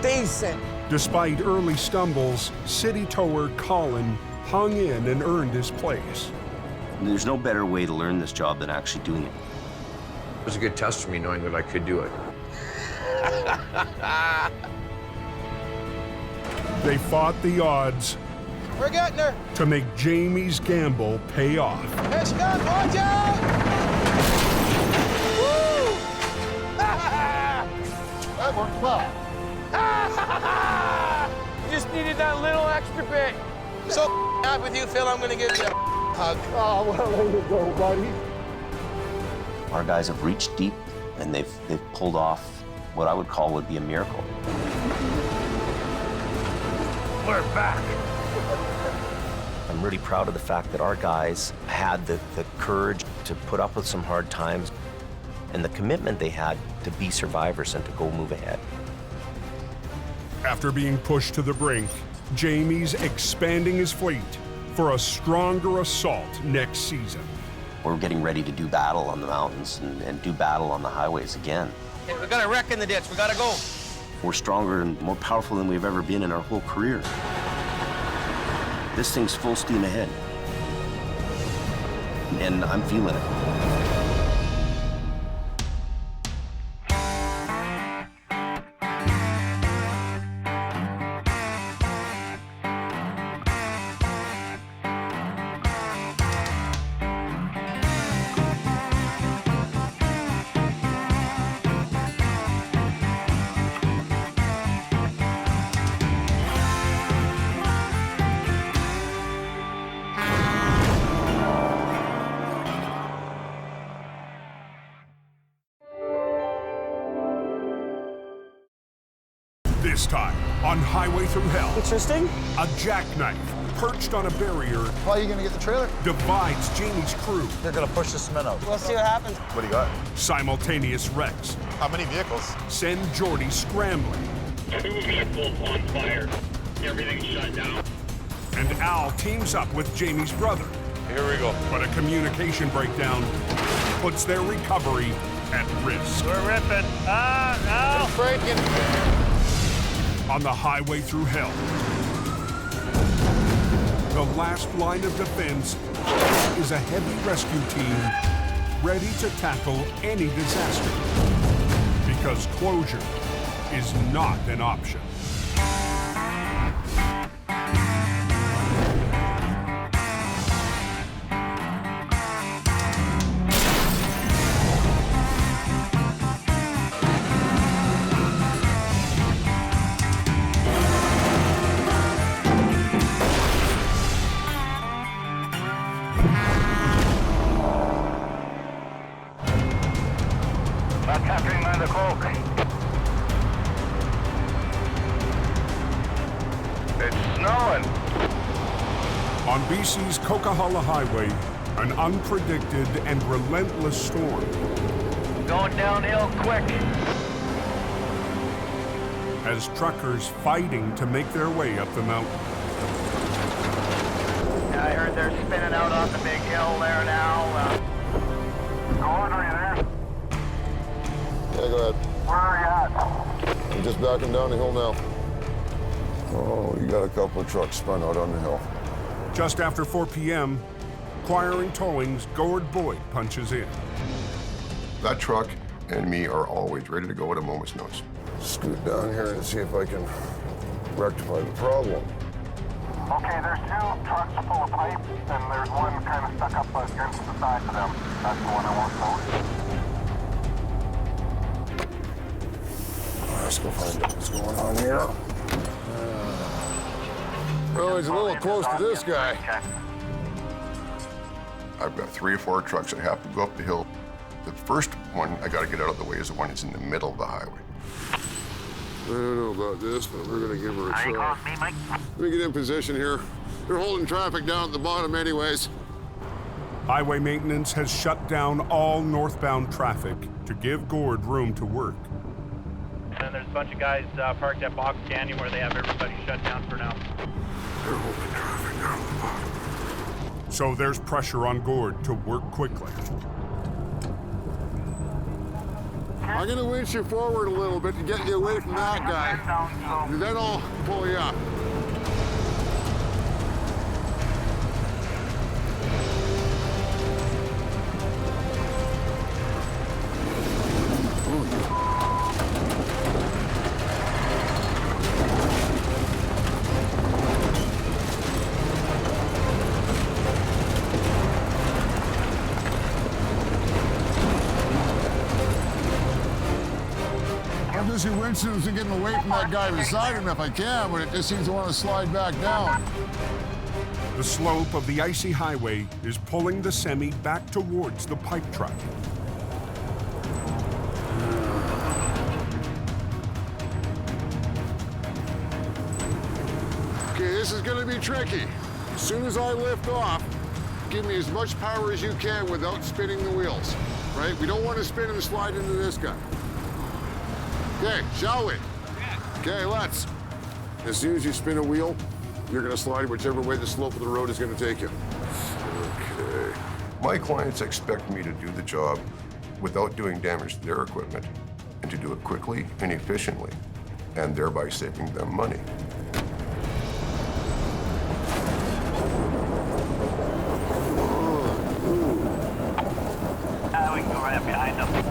Decent. Despite early stumbles, city tower Colin hung in and earned his place. There's no better way to learn this job than actually doing it. It was a good test for me knowing that I could do it. They fought the odds We're getting her. to make Jamie's gamble pay off. Here she comes, watch out! Woo! That worked well. Just needed that little extra bit. So happy with you, Phil. I'm gonna give you a hug. Oh, well, there you go, buddy. Our guys have reached deep, and they've pulled off what I would call would be a miracle. We're back. I'm really proud of the fact that our guys had the courage to put up with some hard times and the commitment they had to be survivors and to go move ahead. After being pushed to the brink, Jamie's expanding his fleet for a stronger assault next season. We're getting ready to do battle on the mountains and do battle on the highways again. Hey, we got a wreck in the ditch. We gotta go. We're stronger and more powerful than we've ever been in our whole career. This thing's full steam ahead. And I'm feeling it. This time, on Highway Thru Hell, Interesting. a jackknife perched on a barrier How are you gonna get the trailer? divides Jamie's crew. They're gonna push the cement out. We'll see what happens. What do you got? Simultaneous wrecks How many vehicles? send Jordy scrambling, 2 vehicles on fire. Everything's shut down. and Al teams up with Jamie's brother. Here we go. But a communication breakdown puts their recovery at risk. We're ripping. Al! It's breaking. On the Highway Thru Hell, the last line of defense is a heavy rescue team ready to tackle any disaster, because closure is not an option. Not capturing by the cloak. It's snowing. On BC's Coquihalla Highway, an unpredicted and relentless storm Going downhill quick. has truckers fighting to make their way up the mountain. Yeah, I heard they're spinning out off the big hill there now. Gordon, are you there? Yeah, go ahead. Where are you at? I'm just backing down the hill now. Oh, you got a couple of trucks spun out on the hill. Just after 4 p.m., Acquiring Towing's Gord Boyd punches in. That truck and me are always ready to go at a moment's notice. Scoot down here and see if I can rectify the problem. Okay, there's 2 trucks full of pipe, and there's one kind of stuck up against the side of them. That's the one I want to Let's go find out what's going on here. Oh, he's a little close to this guy. I've got 3 or 4 trucks that have to go up the hill. The first one I got to get out of the way is the one that's in the middle of the highway. I don't know about this, but we're going to give her a try. Let me get in position here. They're holding traffic down at the bottom anyways. Highway maintenance has shut down all northbound traffic to give Gord room to work. And there's a bunch of guys parked at Box Canyon where they have everybody shut down for now. They're holding traffic down at the bottom. So there's pressure on Gord to work quickly. I'm going to winch you forward a little bit to get you away from that guy. And then I'll pull you up. emergency windshields and getting away from that guy beside him if I can, but it just seems to want to slide back down. The slope of the icy highway is pulling the semi back towards the pipe truck. Okay, this is going to be tricky. As soon as I lift off, give me as much power as you can without spinning the wheels, right? We don't want to spin and slide into this guy. Okay, shall we? Okay, let's. As soon as you spin a wheel, you're going to slide whichever way the slope of the road is going to take you. Okay. My clients expect me to do the job without doing damage to their equipment and to do it quickly and efficiently, and thereby saving them money. We can go right up behind them.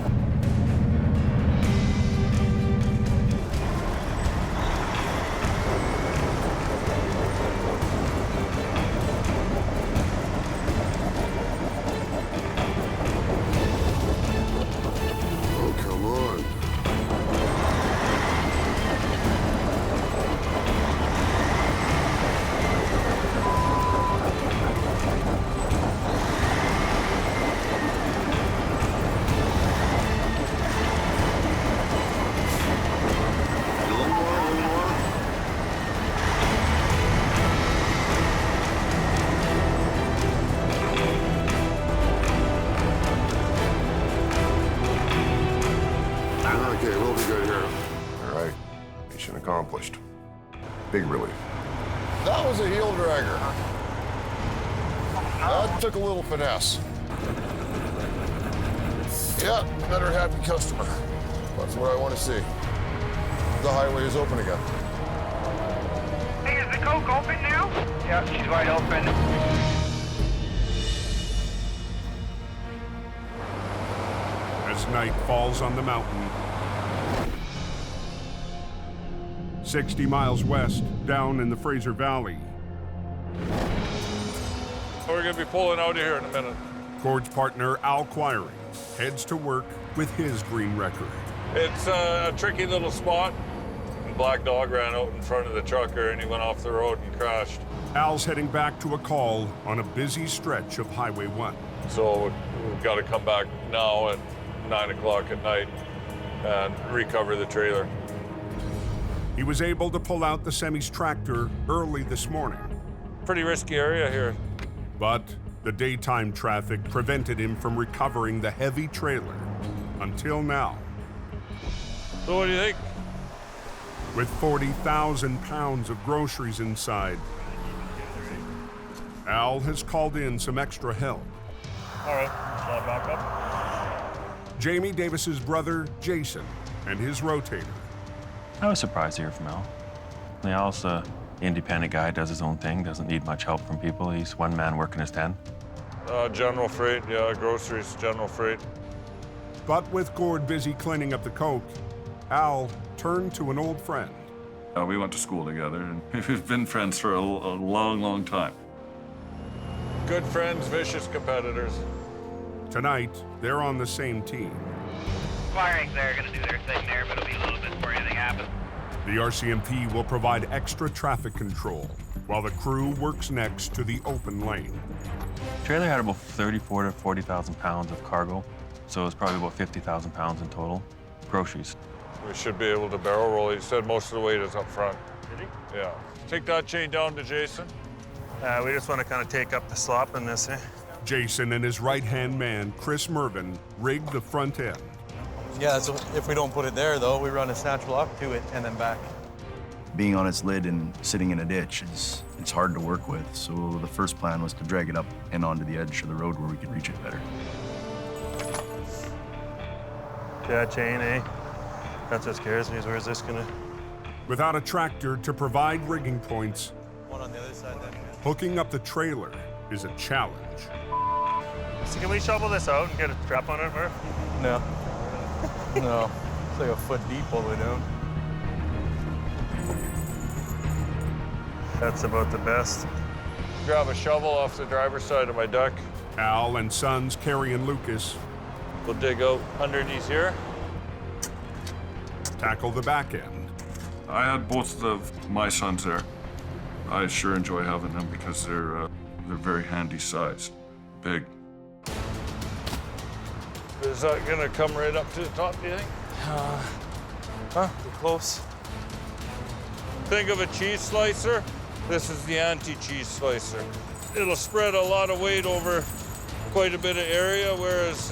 Accomplished. Big relief. That was a heel dragger. That took a little finesse. Yeah, another happy customer. That's what I want to see. The highway is open again. Hey, is the Coke open now? Yeah, she's wide open. As night falls on the mountain, 60 miles west, down in the Fraser Valley. We're gonna be pulling out of here in a minute. Gord's partner, Al Quiring, heads to work with his green record. It's a tricky little spot. Black dog ran out in front of the trucker and he went off the road and crashed. Al's heading back to a call on a busy stretch of Highway 1. So we've got to come back now at 9 o'clock at night and recover the trailer. He was able to pull out the semi's tractor early this morning. Pretty risky area here. But the daytime traffic prevented him from recovering the heavy trailer until now. So what do you think? With 40,000 pounds of groceries inside, Al has called in some extra help. All right, slide back up. Jamie Davis's brother, Jason, and his Rotator. I was surprised to hear from Al. Al's an independent guy, does his own thing, doesn't need much help from people. He's one man working his 10. General freight, yeah, groceries, general freight. But with Gord busy cleaning up the coke, Al turned to an old friend. We went to school together, and we've been friends for a long, long time. Good friends, vicious competitors. Tonight, they're on the same team. Firing's there, gonna do their thing there, but it'll be a little bit before anything happens. The RCMP will provide extra traffic control, while the crew works next to the open lane. The trailer had about 34 to 40,000 pounds of cargo, so it was probably about 50,000 pounds in total. Groceries. We should be able to barrel roll. He said most of the weight is up front. Did he? Yeah. Take that chain down to Jason. We just want to kind of take up the slop in this, eh? Jason and his right-hand man, Chris Mervin, rigged the front end. Yeah, so if we don't put it there, though, we run a snatch block to it and then back. Being on its lid and sitting in a ditch it's hard to work with, so the first plan was to drag it up and onto the edge of the road where we could reach it better. That chain, eh? That's what scares me, is where's this gonna... Without a tractor to provide rigging points, one on the other side then. hooking up the trailer is a challenge. So can we shovel this out and get a trap on it, Murph? No. No. It's like a foot deep all the way down. That's about the best. Grab a shovel off the driver's side of my deck. Al and sons, Kerry and Lucas, We'll dig out underneath here. tackle the back end. I had both of my sons there. I sure enjoy having them because they're very handy sized, big. Is that gonna come right up to the top, do you think? We're close. Think of a cheese slicer. This is the anti-cheese slicer. It'll spread a lot of weight over quite a bit of area, whereas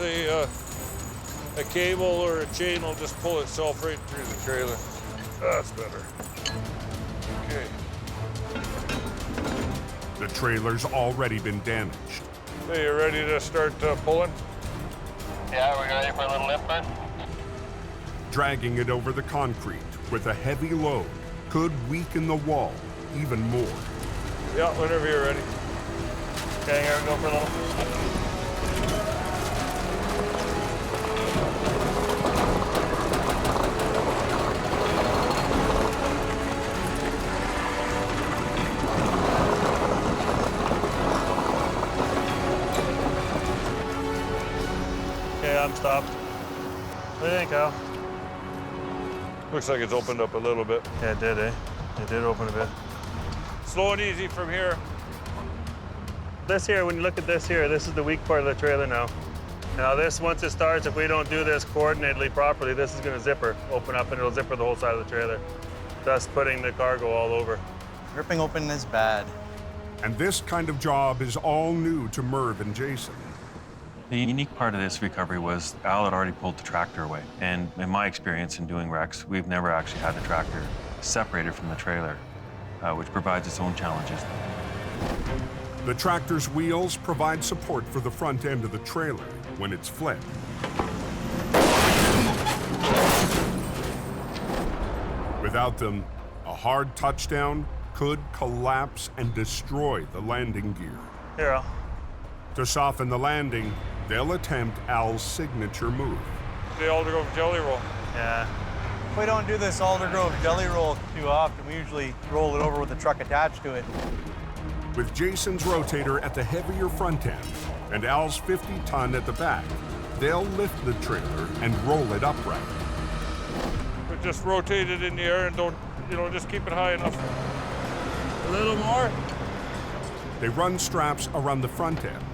a cable or a chain will just pull itself right through the trailer. That's better. Okay. The trailer's already been damaged. So you ready to start pulling? Yeah, we're ready for a little lift, bud. Dragging it over the concrete with a heavy load could weaken the wall even more. Yeah, whenever you're ready. Okay, here we go for a little. Okay, I'm stopped. What do you think, Al? Looks like it's opened up a little bit. Yeah, it did, eh? It did open a bit. Slow and easy from here. This here, when you look at this here, this is the weak part of the trailer now. Now this, once it starts, if we don't do this coordinatedly properly, this is gonna zipper, open up, and it'll zipper the whole side of the trailer, thus putting the cargo all over. Ripping open is bad. And this kind of job is all new to Merv and Jason. The unique part of this recovery was Al had already pulled the tractor away. And in my experience in doing wrecks, we've never actually had the tractor separated from the trailer, which provides its own challenges. The tractor's wheels provide support for the front end of the trailer when it's flipped. Without them, a hard touchdown could collapse and destroy the landing gear. Here, Al. To soften the landing, they'll attempt Al's signature move. The Aldergrove Jelly Roll. Yeah. We don't do this Aldergrove Jelly Roll too often. We usually roll it over with the truck attached to it. With Jason's rotator at the heavier front end and Al's 50-ton at the back, they'll lift the trailer and roll it upright. But just rotate it in the air and don't, just keep it high enough. A little more. They run straps around the front end.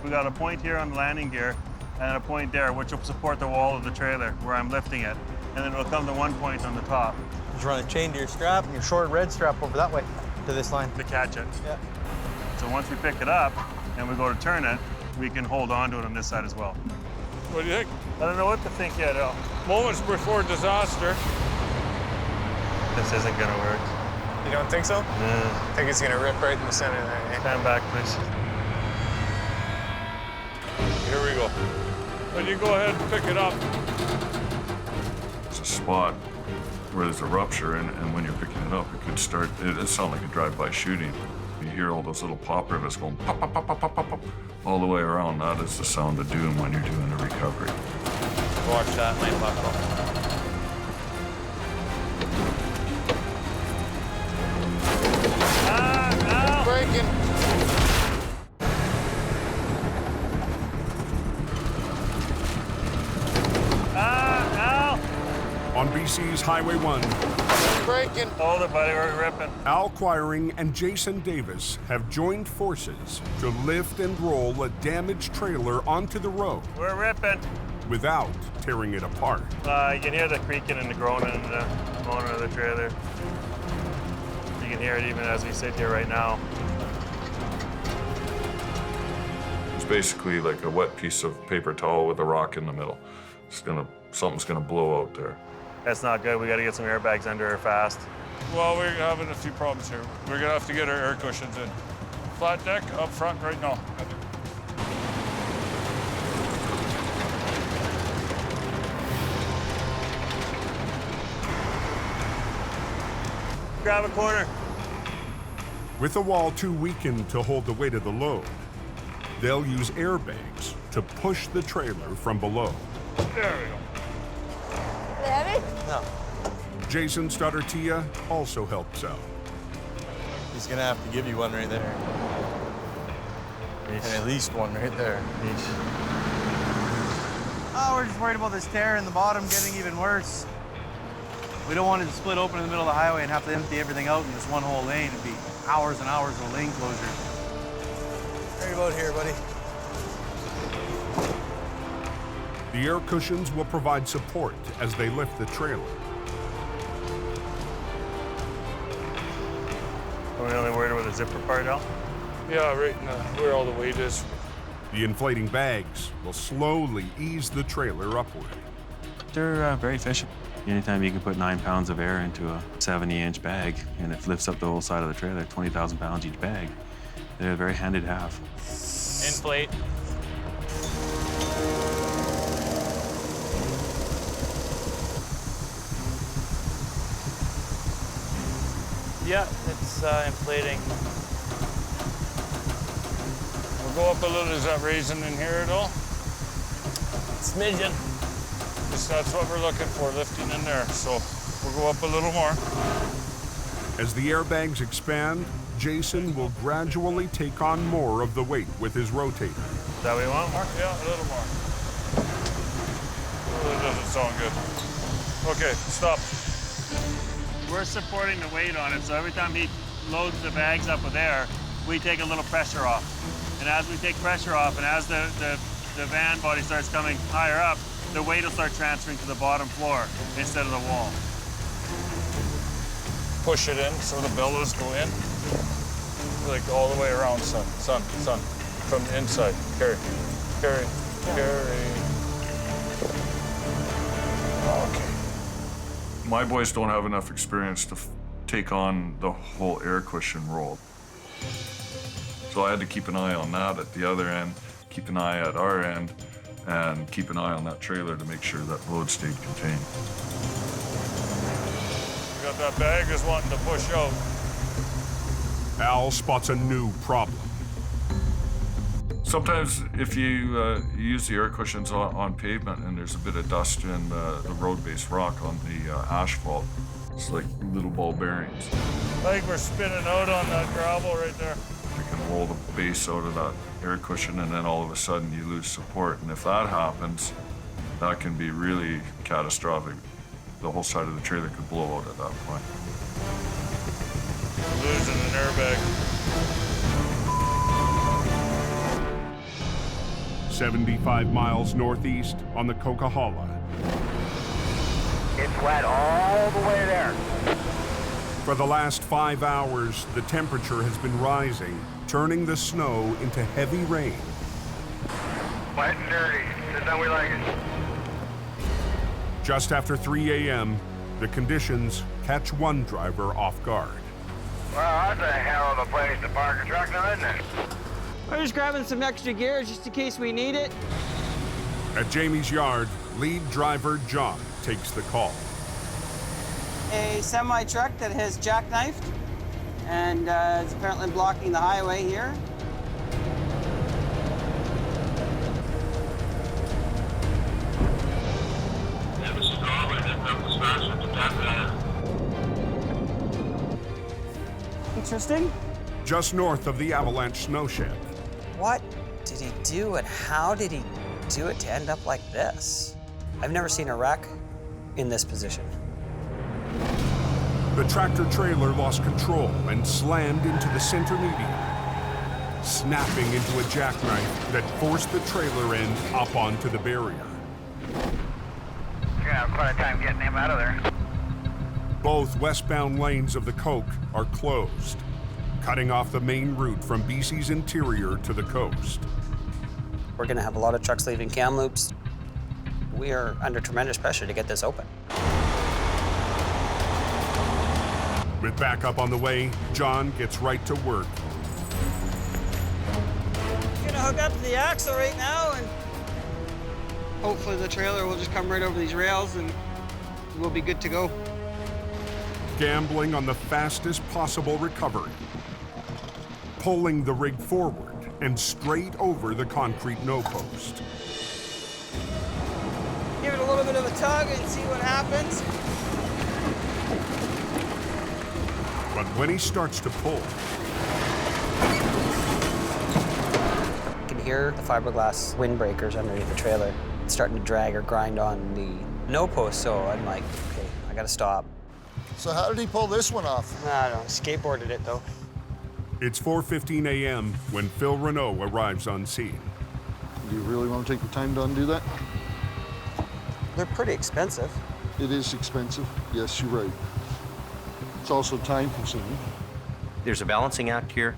We got a point here on the landing gear and a point there, which will support the wall of the trailer where I'm lifting it. And then it'll come to one point on the top. Just run a chain to your strap and your short red strap over that way to this line. To catch it. Yeah. So once we pick it up and we go to turn it, we can hold on to it on this side as well. What do you think? I don't know what to think yet, Al. Moments before disaster. This isn't gonna work. You don't think so? No. I think it's gonna rip right in the center there, eh? Stand back, please. Here we go. When you go ahead and pick it up. It's a spot where there's a rupture, and when you're picking it up, it could start, it sounds like a drive-by shooting. You hear all those little pop rivets going pop, pop, pop, pop, pop, pop, pop, all the way around. That is the sound of doom when you're doing a recovery. Watch that, might buckle. Ah, breaking. On BC's Highway 1, breaking. Hold it, buddy, we're ripping. Al Quiring and Jason Davis have joined forces to lift and roll a damaged trailer onto the road. We're ripping. Without tearing it apart. You can hear the creaking and the groaning and the moaning of the trailer. You can hear it even as we sit here right now. It's basically like a wet piece of paper towel with a rock in the middle. Something's gonna blow out there. That's not good. We got to get some airbags under her fast. Well, we're having a few problems here. We're gonna have to get our air cushions in. Flat deck up front right now. Grab a corner. With the wall too weakened to hold the weight of the load, they'll use airbags to push the trailer from below. There we go. Heavy? No. Jason's daughter Tia also helps out. He's gonna have to give you one right there. And at least one right there. Oh, we're just worried about this tear in the bottom getting even worse. We don't want it to split open in the middle of the highway and have to empty everything out in this one whole lane. It'd be hours and hours of lane closure. Right about here, buddy. The air cushions will provide support as they lift the trailer. Are we only worried about the zipper part, Al? Yeah, right in where all the weight is. The inflating bags will slowly ease the trailer upward. They're very efficient. Anytime you can put 9 pounds of air into a 70-inch bag and it lifts up the whole side of the trailer, 20,000 pounds each bag, they're very handy to have. Inflate. Yeah, it's inflating. We'll go up a little. Is that raising in here at all? Smidgen. That's what we're looking for, lifting in there. So we'll go up a little more. As the airbags expand, Jason will gradually take on more of the weight with his rotator. Is that what you want, Mark? Yeah, a little more. Oh, that doesn't sound good. Okay, stop. We're supporting the weight on it, so every time he loads the bags up with air, we take a little pressure off. And as we take pressure off, and as the van body starts coming higher up, the weight will start transferring to the bottom floor instead of the wall. Push it in so the bellows go in. Like all the way around, son. From the inside. Carry. Okay. My boys don't have enough experience to take on the whole air cushion roll. So I had to keep an eye on that at the other end, keep an eye at our end, and keep an eye on that trailer to make sure that load stayed contained. We got that bag just wanting to push out. Al spots a new problem. Sometimes if you use the air cushions on pavement and there's a bit of dust in the road-based rock on the asphalt, it's like little ball bearings. I think we're spinning out on that gravel right there. You can roll the base out of that air cushion and then all of a sudden you lose support. And if that happens, that can be really catastrophic. The whole side of the trailer could blow out at that point. Losing an airbag. 75 miles northeast on the Coquihalla. It's wet all the way there. For the last 5 hours, the temperature has been rising, turning the snow into heavy rain. Wet and dirty. That's how we like it. Just after 3 a.m., the conditions catch one driver off guard. Well, that's a hell of a place to park a truck now, isn't it? We're just grabbing some extra gear just in case we need it. At Jamie's yard, lead driver John takes the call. A semi-truck that has jackknifed and is apparently blocking the highway here. Interesting. Just north of the avalanche snow shed. What did he do and how did he do it to end up like this? I've never seen a wreck in this position. The tractor trailer lost control and slammed into the center median, snapping into a jackknife that forced the trailer end up onto the barrier. You're gonna have quite a time getting him out of there. Both westbound lanes of the Coke are closed, cutting off the main route from BC's interior to the coast. We're gonna have a lot of trucks leaving Kamloops. We are under tremendous pressure to get this open. With backup on the way, John gets right to work. Gonna hook up to the axle right now and hopefully the trailer will just come right over these rails and we'll be good to go. Gambling on the fastest possible recovery. Pulling the rig forward and straight over the concrete no-post. Give it a little bit of a tug and see what happens. But when he starts to pull, You can hear the fiberglass windbreakers underneath the trailer. It's starting to drag or grind on the no post, so I'm like, okay, I gotta stop. So how did he pull this one off? I don't know, skateboarded it though. It's 4:15 a.m. when Phil Renault arrives on scene. Do you really want to take the time to undo that? They're pretty expensive. It is expensive. Yes, you're right. It's also time consuming. There's a balancing act here: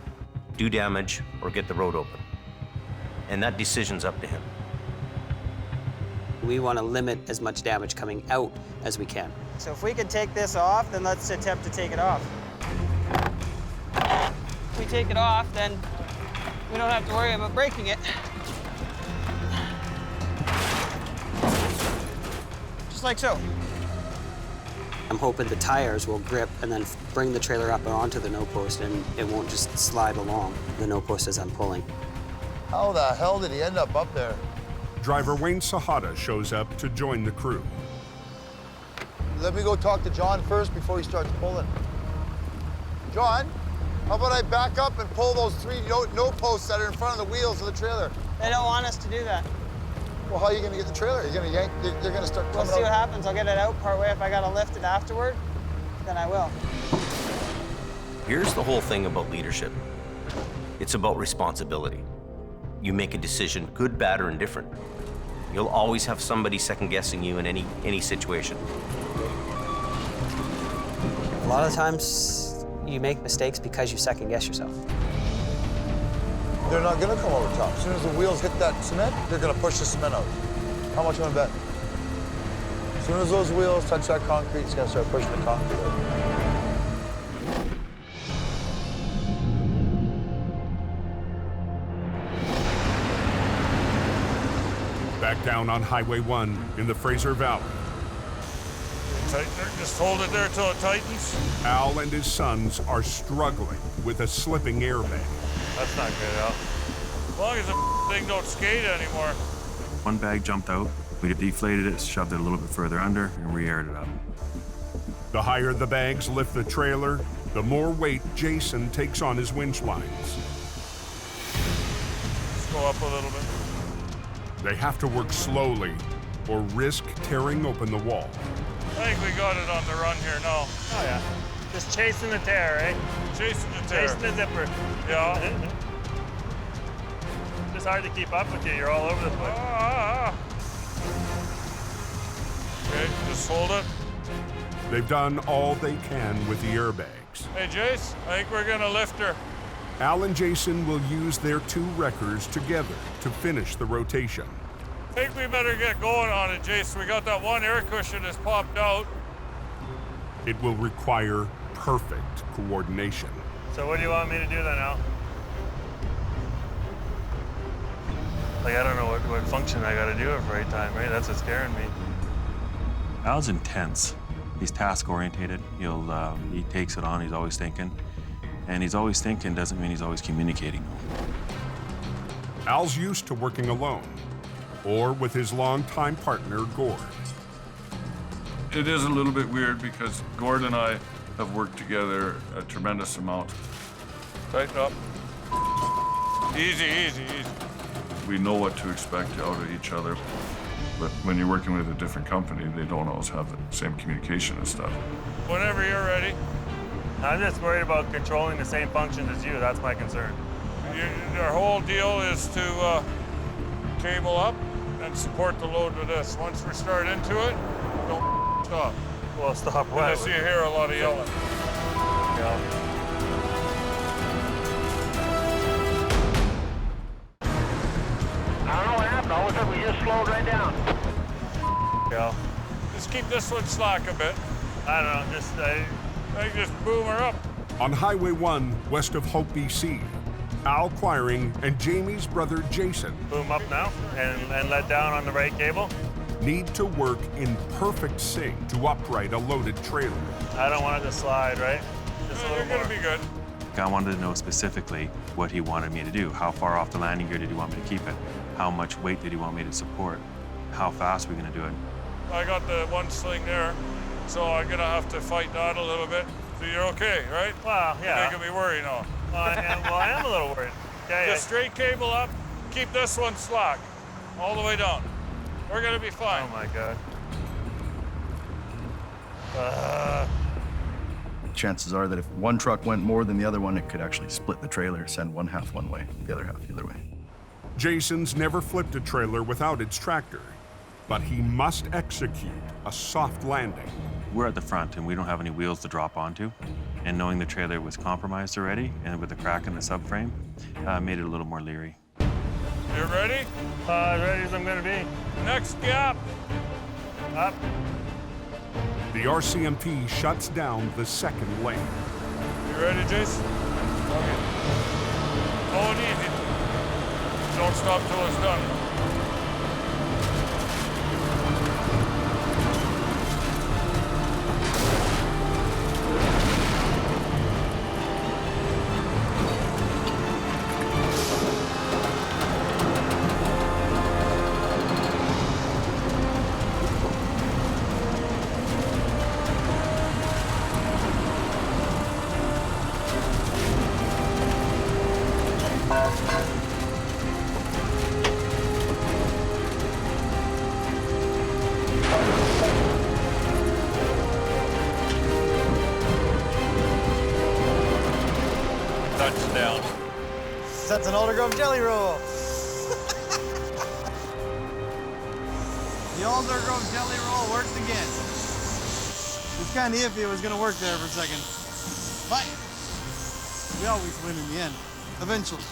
do damage or get the road open. And that decision's up to him. We want to limit as much damage coming out as we can. So if we can take this off, then let's attempt to take it off. If we take it off, then we don't have to worry about breaking it. Just like so. I'm hoping the tires will grip and then bring the trailer up and onto the no post, and it won't just slide along the no post as I'm pulling. How the hell did he end up there? Driver Wayne Sahada shows up to join the crew. Let me go talk to John first before he starts pulling. John, how about I back up and pull those 3 no posts that are in front of the wheels of the trailer? They don't want us to do that. Well, how are you going to get the trailer? You're going to yank, they're going to start coming We'll see out. what happens. I'll get it out part way. If I got to lift it afterward, then I will. Here's the whole thing about leadership. It's about responsibility. You make a decision, good, bad, or indifferent. You'll always have somebody second-guessing you in any situation. A lot of times, you make mistakes because you second-guess yourself. They're not going to come over top. As soon as the wheels hit that cement, they're going to push the cement out. How much you want to bet? As soon as those wheels touch that concrete, it's going to start pushing the concrete out. Back down on Highway 1 in the Fraser Valley. Tightener, just hold it there till it tightens. Al and his sons are struggling with a slipping airbag. That's not good, Al. As long as the thing don't skate anymore. One bag jumped out. We deflated it, shoved it a little bit further under, and re-aired it up. The higher the bags lift the trailer, the more weight Jason takes on his winch lines. Let's go up a little bit. They have to work slowly or risk tearing open the wall. I think we got it on the run here now. Oh, yeah. Just chasing the tear, right? Chasing the tear. Chasing the zipper. Yeah. It's hard to keep up with you. You're all over the place. Okay, just hold it. They've done all they can with the airbags. Hey, Jace, I think we're going to lift her. Al and Jason will use their 2 wreckers together to finish the rotation. I think we better get going on it, Jace. We got that one air cushion that's popped out. It will require perfect coordination. So what do you want me to do then, Al? Like, I don't know what function I got to do at the right time, right? That's what's scaring me. Al's intense. He's task-orientated. He takes it on. He's always thinking. And he's always thinking doesn't mean he's always communicating. Al's used to working alone or with his longtime partner, Gord. It is a little bit weird because Gord and I have worked together a tremendous amount. Tighten up. Easy, easy, easy. We know what to expect out of each other. But when you're working with a different company, they don't always have the same communication and stuff. Whenever you're ready. I'm just worried about controlling the same functions as you. That's my concern. Our whole deal is to cable up and support the load with this. Once we start into it, don't stop. Well, stop what? Unless you hear a lot of yelling. Yeah. I don't know what happened. All of a sudden, we just slowed right down. Yeah. Just keep this one slack a bit. I don't know, just just boom her up. On Highway 1, west of Hope, BC, Al Quiring and Jamie's brother Jason boom up now and let down on the right cable. Need to work in perfect sync to upright a loaded trailer. I don't want it to slide, right? Just You're going to be good. I wanted to know specifically what he wanted me to do. How far off the landing gear did he want me to keep it? How much weight did he want me to support? How fast are we going to do it? I got the one sling there, so I'm going to have to fight that a little bit. So you're okay, right? Well, yeah. You're making me worry now. Well, I am a little worried. Okay. Just straight cable up, keep this one slack, all the way down. We're going to be fine. Oh, my God. chances are that if one truck went more than the other one, it could actually split the trailer, send one half one way, the other half the other way. Jason's never flipped a trailer without its tractor, but he must execute a soft landing. We're at the front and we don't have any wheels to drop onto. And knowing the trailer was compromised already and with a crack in the subframe, made it a little more leery. You ready? As ready as I'm gonna be. Next gap. Up. The RCMP shuts down the second lane. You ready, Jason? Okay. Slow and easy. Don't stop till it's done. Touchdown. That's an Aldergrove jelly roll. The Aldergrove jelly roll worked again. It's kind of iffy it was going to work there for a second. But we always win in the end, eventually.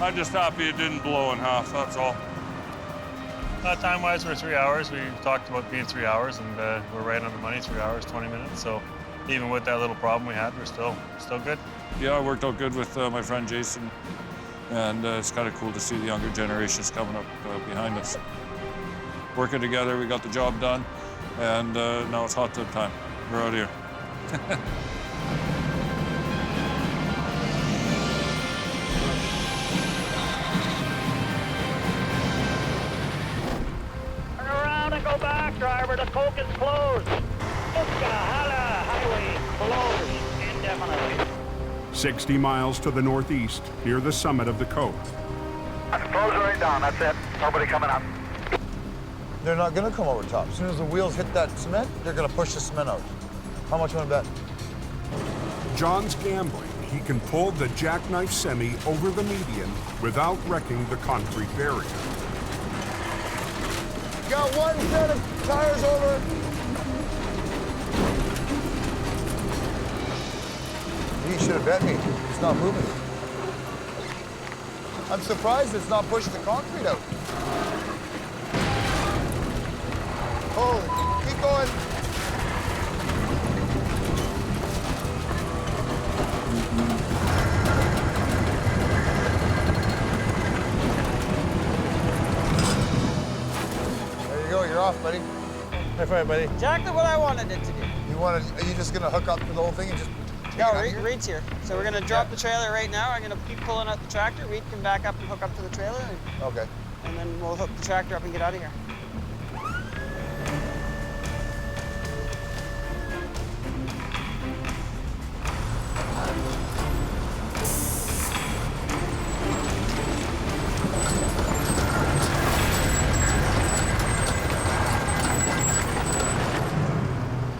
I'm just happy it didn't blow in half, that's all. Time-wise, we're 3 hours. We talked about being 3 hours, and we're right on the money, 3 hours, 20 minutes. So even with that little problem we had, we're still good. Yeah, it worked out good with my friend Jason, and it's kind of cool to see the younger generations coming up behind us. Working together, we got the job done, and now it's hot tub time. We're out here. Turn around and go back, driver. The Coke is closed. Coquihalla Highway closed indefinitely. 60 miles to the northeast, near the summit of the Coke. Close right down, that's it. Nobody coming up. They're not gonna come over top. As soon as the wheels hit that cement, they're gonna push the cement out. How much you wanna bet? John's gambling he can pull the Jackknife semi over the median without wrecking the concrete barrier. Got one set of tires over. You should have bet me. It's not moving. I'm surprised it's not pushing the concrete out. Oh, keep going. There you go, you're off, buddy. High five, buddy. Exactly what I wanted it to do. Are you just gonna hook up to the whole thing and just No, Reed's here. So we're gonna drop the trailer right now. I'm gonna keep pulling out the tractor. Reed can back up and hook up to the trailer. Okay. And then we'll hook the tractor up and get out of here.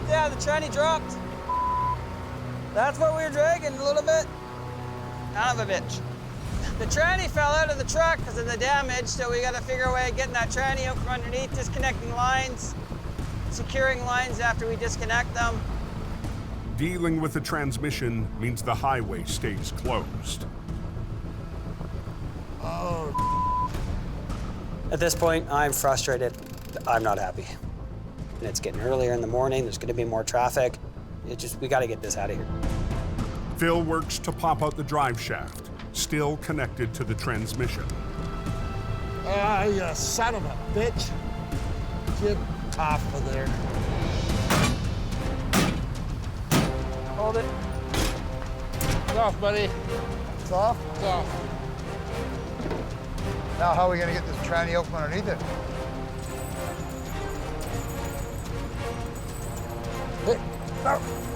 Yeah, the tranny dropped. That's what we were dragging a little bit. Son of a bitch. The tranny fell out of the truck because of the damage, so we got to figure a way of getting that tranny out from underneath, disconnecting lines, securing lines after we disconnect them. Dealing with the transmission means the highway stays closed. Oh. At this point, I'm frustrated. I'm not happy. And it's getting earlier in the morning. There's going to be more traffic. We got to get this out of here. Phil works to pop out the drive shaft, still connected to the transmission. Ah, you son of a bitch. Get off of there. Hold it. It's off, buddy. It's off? It's off. Now how are we gonna get this tranny out from underneath it?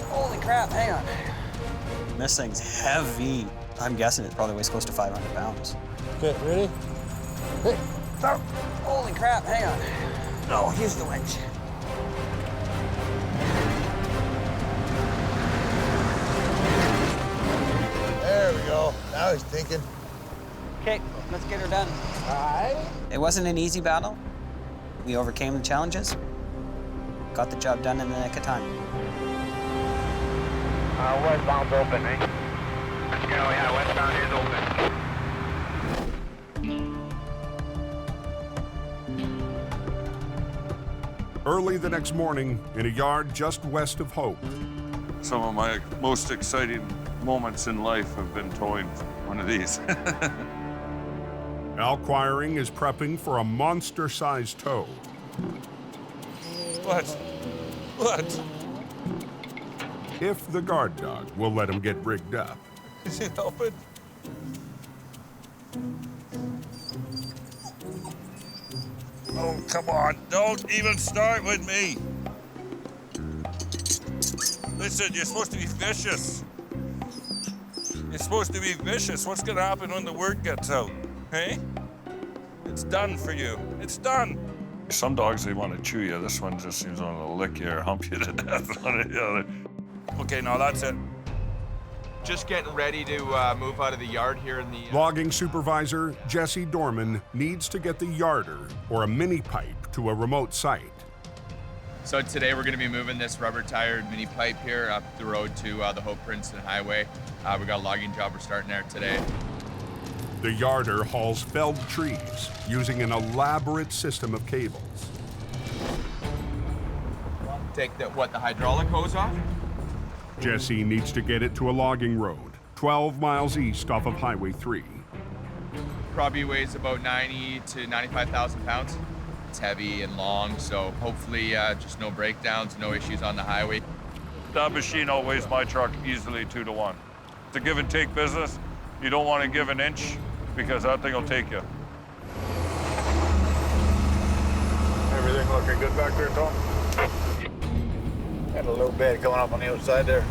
Holy crap, hang on. This thing's heavy. I'm guessing it probably weighs close to 500 pounds. Okay, ready? Hey, stop. Holy crap, hang on. Oh, here's the winch. Now he's thinking. Okay, let's get her done. All right. It wasn't an easy battle. We overcame the challenges, got the job done in the nick of time. Westbound's open, eh? Yeah, westbound is open. Early the next morning, in a yard just west of Hope. Some of my most exciting moments in life have been towing one of these. Al Quiring is prepping for a monster-sized tow. What? What? If the guard dog will let him get rigged up. Is he helping? Oh, come on. Don't even start with me. Listen, you're supposed to be vicious. You're supposed to be vicious. What's going to happen when the word gets out? Hey? It's done for you. It's done. Some dogs, they want to chew you. This one just seems to want to lick you or hump you to death. One or the other. Okay, now that's it. Just getting ready to move out of the yard here in the... Logging supervisor Jesse Dorman needs to get the yarder, or a mini pipe, to a remote site. So today we're going to be moving this rubber-tired mini pipe here up the road to the Hope Princeton Highway. We got a logging job we're starting there today. The yarder hauls felled trees using an elaborate system of cables. Take the hydraulic hose off? Jesse needs to get it to a logging road, 12 miles east off of Highway 3. Probably weighs about 90 to 95,000 pounds. It's heavy and long, so hopefully just no breakdowns, no issues on the highway. That machine outweighs my truck easily 2 to 1. It's a give and take business. You don't want to give an inch because that thing will take you. Everything looking good back there, Tom? Got a little bed going up on the other side there.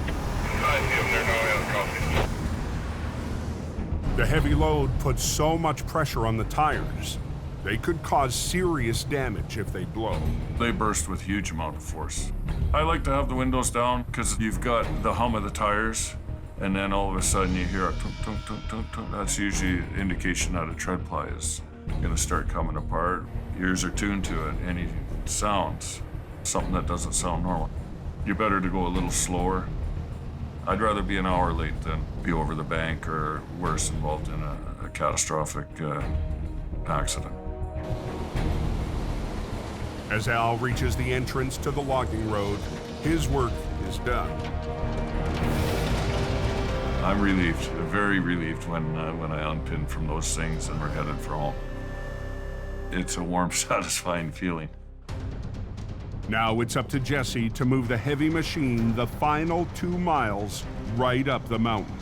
The heavy load puts so much pressure on the tires, they could cause serious damage if they blow. They burst with huge amount of force. I like to have the windows down because you've got the hum of the tires, and then all of a sudden you hear a tunk, tunk, tunk, tunk, tunk. That's usually an indication that a tread ply is gonna start coming apart. Ears are tuned to it. Any sounds, something that doesn't sound normal. You're better to go a little slower. I'd rather be an hour late than be over the bank or worse, involved in a catastrophic accident. As Al reaches the entrance to the logging road, his work is done. I'm relieved, very relieved when I unpin from those things and we're headed for home. It's a warm, satisfying feeling. Now it's up to Jesse to move the heavy machine the final 2 miles right up the mountain.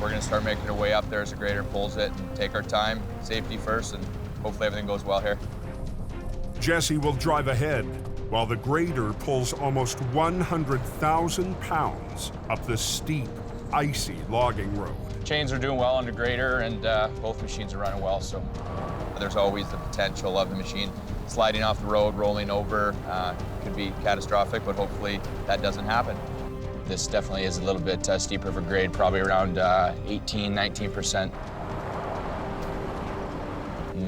We're going to start making our way up there as the grader pulls it and take our time, safety first, and hopefully everything goes well here. Jesse will drive ahead while the grader pulls almost 100,000 pounds up the steep, icy logging road. Chains are doing well on the grader, and both machines are running well, so there's always the potential of the machine sliding off the road, rolling over. Could be catastrophic, but hopefully that doesn't happen. This definitely is a little bit steeper of a grade, probably around 18, 19%.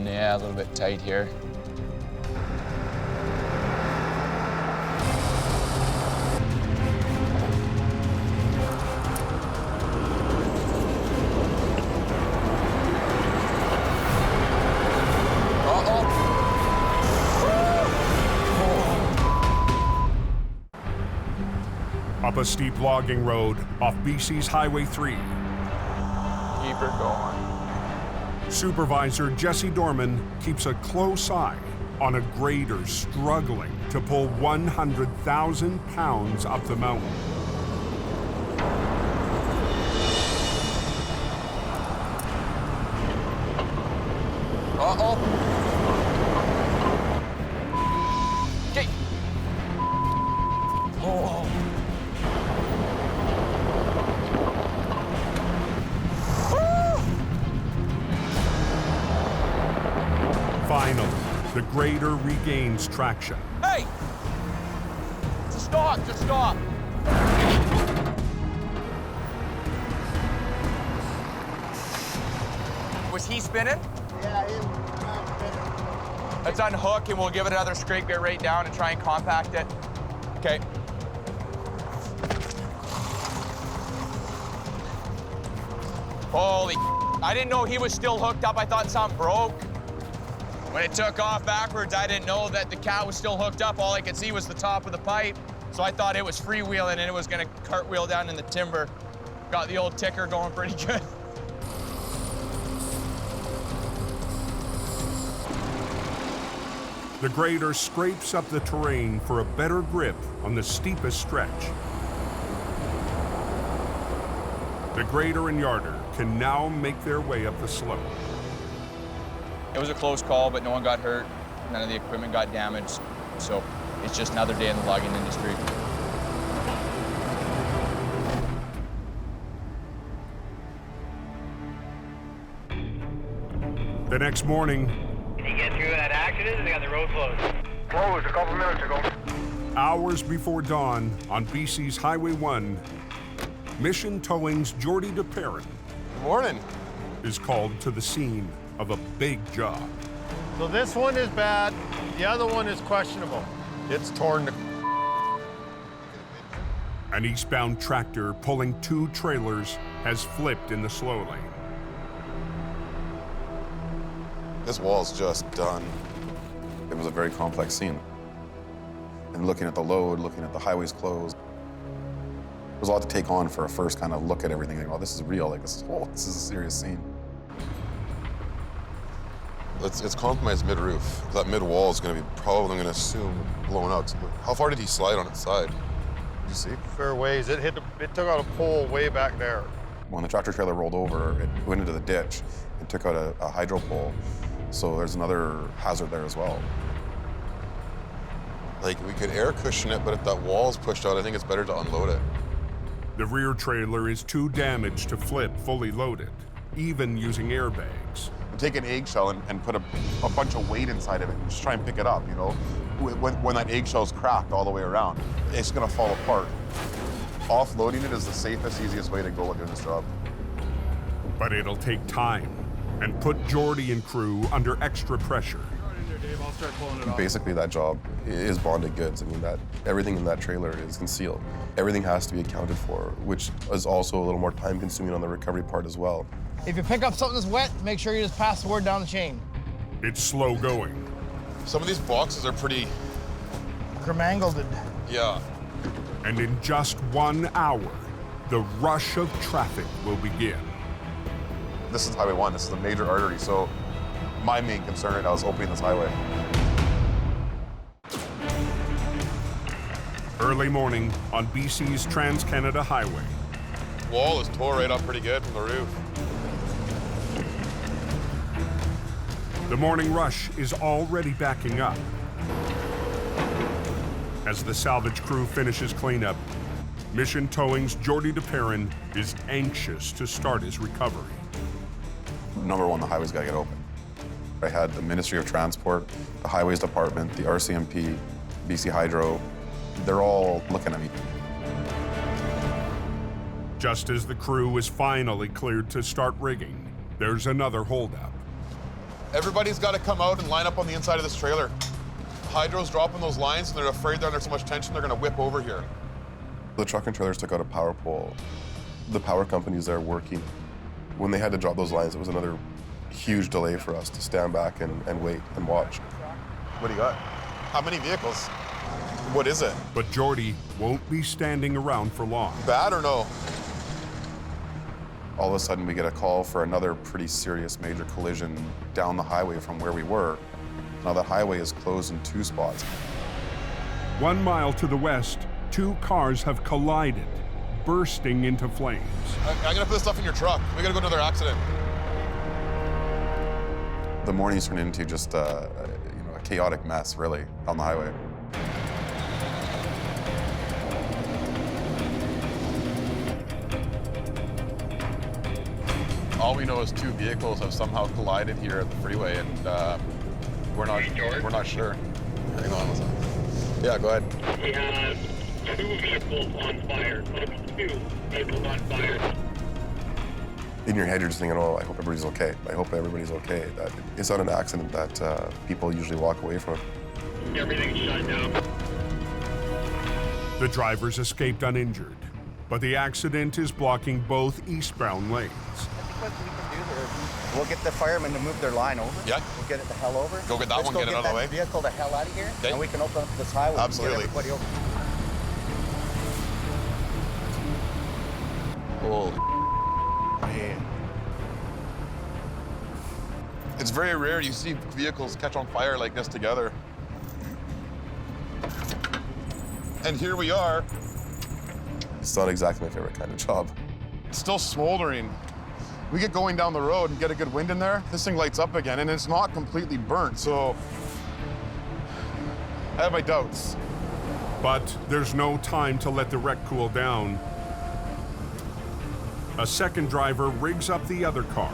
Yeah, a little bit tight here. Up a steep logging road off BC's Highway 3. Keep her going. Supervisor Jesse Dorman keeps a close eye on a grader struggling to pull 100,000 pounds up the mountain. Okay. Oh. Finally, the grader regains traction. Hey! Just stop, just stop. Was he spinning? Yeah, he was spinning. Let's unhook and we'll give it another scrape, get right down and try and compact it. Okay. Holy, I didn't know he was still hooked up. I thought something broke. When it took off backwards, I didn't know that the cat was still hooked up. All I could see was the top of the pipe. So I thought it was freewheeling and it was gonna cartwheel down in the timber. Got the old ticker going pretty good. The grader scrapes up the terrain for a better grip on the steepest stretch. The grader and yarder can now make their way up the slope. It was a close call, but no one got hurt. None of the equipment got damaged. So it's just another day in the logging industry. The next morning, Did you get through that accident? They got the road closed. Closed a couple minutes ago. hours before dawn on BC's Highway 1, Mission Towing's Jordy DePerrin Morning. is called to the scene of a big job. So this one is bad, the other one is questionable. It's torn to... An eastbound tractor pulling 2 trailers has flipped in the slow lane. This wall's just done. It was a very complex scene. And looking at the load, looking at the highways closed, there was a lot to take on for a first kind of look at everything. Like, oh, this is real. Like, this is a serious scene. It's compromised mid-roof. That mid-wall is going to be probably going to assume blown out. How far did he slide on its side? Did you see? Fair ways. It took out a pole way back there. When the tractor trailer rolled over, it went into the ditch and took out a hydro pole. So there's another hazard there as well. Like, we could air cushion it, but if that wall's pushed out, I think it's better to unload it. The rear trailer is too damaged to flip fully loaded, even using airbags. Take an eggshell and put a bunch of weight inside of it and just try and pick it up, you know? When that eggshell's cracked all the way around, it's gonna fall apart. Offloading it is the safest, easiest way to go at doing this job. But it'll take time and put Jordy and crew under extra pressure. Basically, that job is bonded goods. I mean, everything in that trailer is concealed. Everything has to be accounted for, which is also a little more time-consuming on the recovery part as well. If you pick up something that's wet, make sure you just pass the word down the chain. It's slow going. Some of these boxes are pretty... Germangled. Yeah. And in just 1 hour, the rush of traffic will begin. This is Highway 1. This is a major artery, so my main concern right now is opening this highway. Early morning on BC's Trans-Canada Highway. Wall is tore right up pretty good from the roof. The morning rush is already backing up. As the salvage crew finishes cleanup, Mission Towing's Jordy DePerrin is anxious to start his recovery. Number one, the highway's gotta get open. I had the Ministry of Transport, the Highways Department, the RCMP, BC Hydro, they're all looking at me. Just as the crew is finally cleared to start rigging, there's another holdup. Everybody's gotta come out and line up on the inside of this trailer. Hydro's dropping those lines and they're afraid they're under so much tension they're gonna whip over here. The truck and trailers took out a power pole. The power companies are working. When they had to drop those lines, it was another huge delay for us to stand back and wait and watch. What do you got? How many vehicles? What is it? But Jordy won't be standing around for long. Bad or no? All of a sudden, we get a call for another pretty serious major collision down the highway from where we were. Now the highway is closed in 2 spots. 1 mile to the west, 2 cars have collided, bursting into flames. I'm gonna put this stuff in your truck. We gotta go to another accident. The morning's turned into just a chaotic mess, really, on the highway. All we know is 2 vehicles have somehow collided here at the freeway, and we're not sure. Hang on one second. Yeah, go ahead. We have 2 vehicles on fire. 2 vehicles on fire. In your head, you're just thinking, oh, I hope everybody's okay. I hope everybody's okay. That it's not an accident that people usually walk away from. Everything's shut down. The drivers escaped uninjured, but the accident is blocking both eastbound lanes. What we can do there, we'll get the firemen to move their line over. Yeah. We'll get it the hell over. Go get that one, get it out of the way. Let's go get that vehicle the hell out of here, Okay. and we can open up this highway Absolutely. and get everybody over. Holy man. It's very rare you see vehicles catch on fire like this together. And here we are. It's not exactly my favorite kind of job. It's still smoldering. We get going down the road and get a good wind in there, this thing lights up again, and it's not completely burnt, so I have my doubts. But there's no time to let the wreck cool down. A second driver rigs up the other car.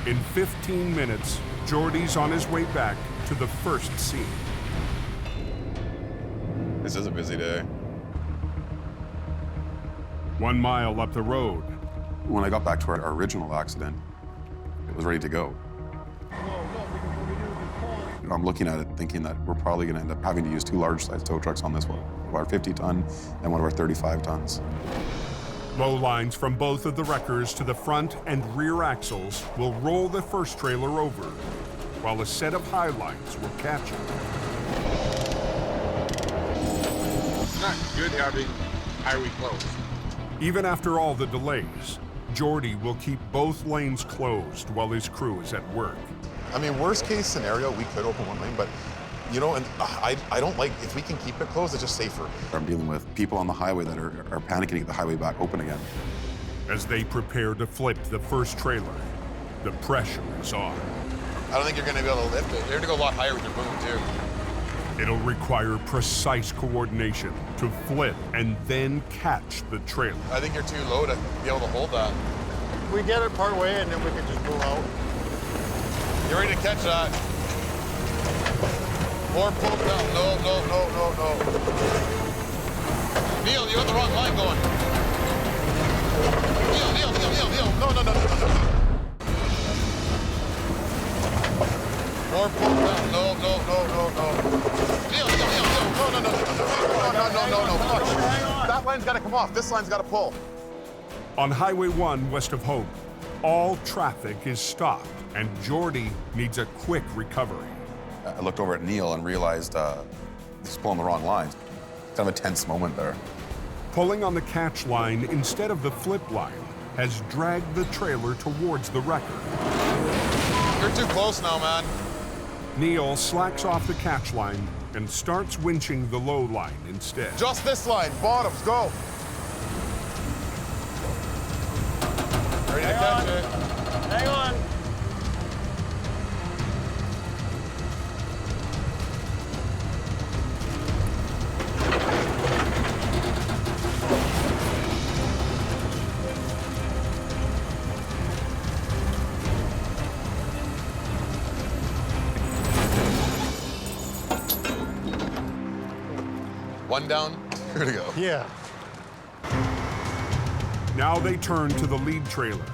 In 15 minutes, Jordy's on his way back to the first scene. This is a busy day. 1 mile up the road. When I got back to our original accident, it was ready to go. I'm looking at it thinking that we're probably going to end up having to use 2 large-sized tow trucks on this one. One of our 50-ton and one of our 35 tons. Low lines from both of the wreckers to the front and rear axles will roll the first trailer over, while a set of high lines will catch it. It's not good having highway closed. Even after all the delays, Jordy will keep both lanes closed while his crew is at work. I mean, worst case scenario, we could open one lane, but you know, and I don't like, if we can keep it closed, it's just safer. I'm dealing with people on the highway that are panicking to get the highway back open again. As they prepare to flip the first trailer, the pressure is on. I don't think you're gonna be able to lift it. You're gonna go a lot higher with your boom, too. It'll require precise coordination to flip and then catch the trailer. I think you're too low to be able to hold that. We get it part way and then we can just move out. You ready to catch that? More pull down. No. Neil, you got the wrong line going. Neil. No. More pull down. No. Neil. No. That line's got to come off. This line's got to pull. On Highway 1 west of Hope, all traffic is stopped, and Jordy needs a quick recovery. I looked over at Neil and realized he's pulling the wrong lines. Kind of a tense moment there. Pulling on the catch line instead of the flip line has dragged the trailer towards the wrecker. You're too close now, man. Neil slacks off the catch line and starts winching the low line instead. Just this line, bottoms, go. Ready to catch it. Hang on. One down, here to go. Yeah. Now they turn to the lead trailer,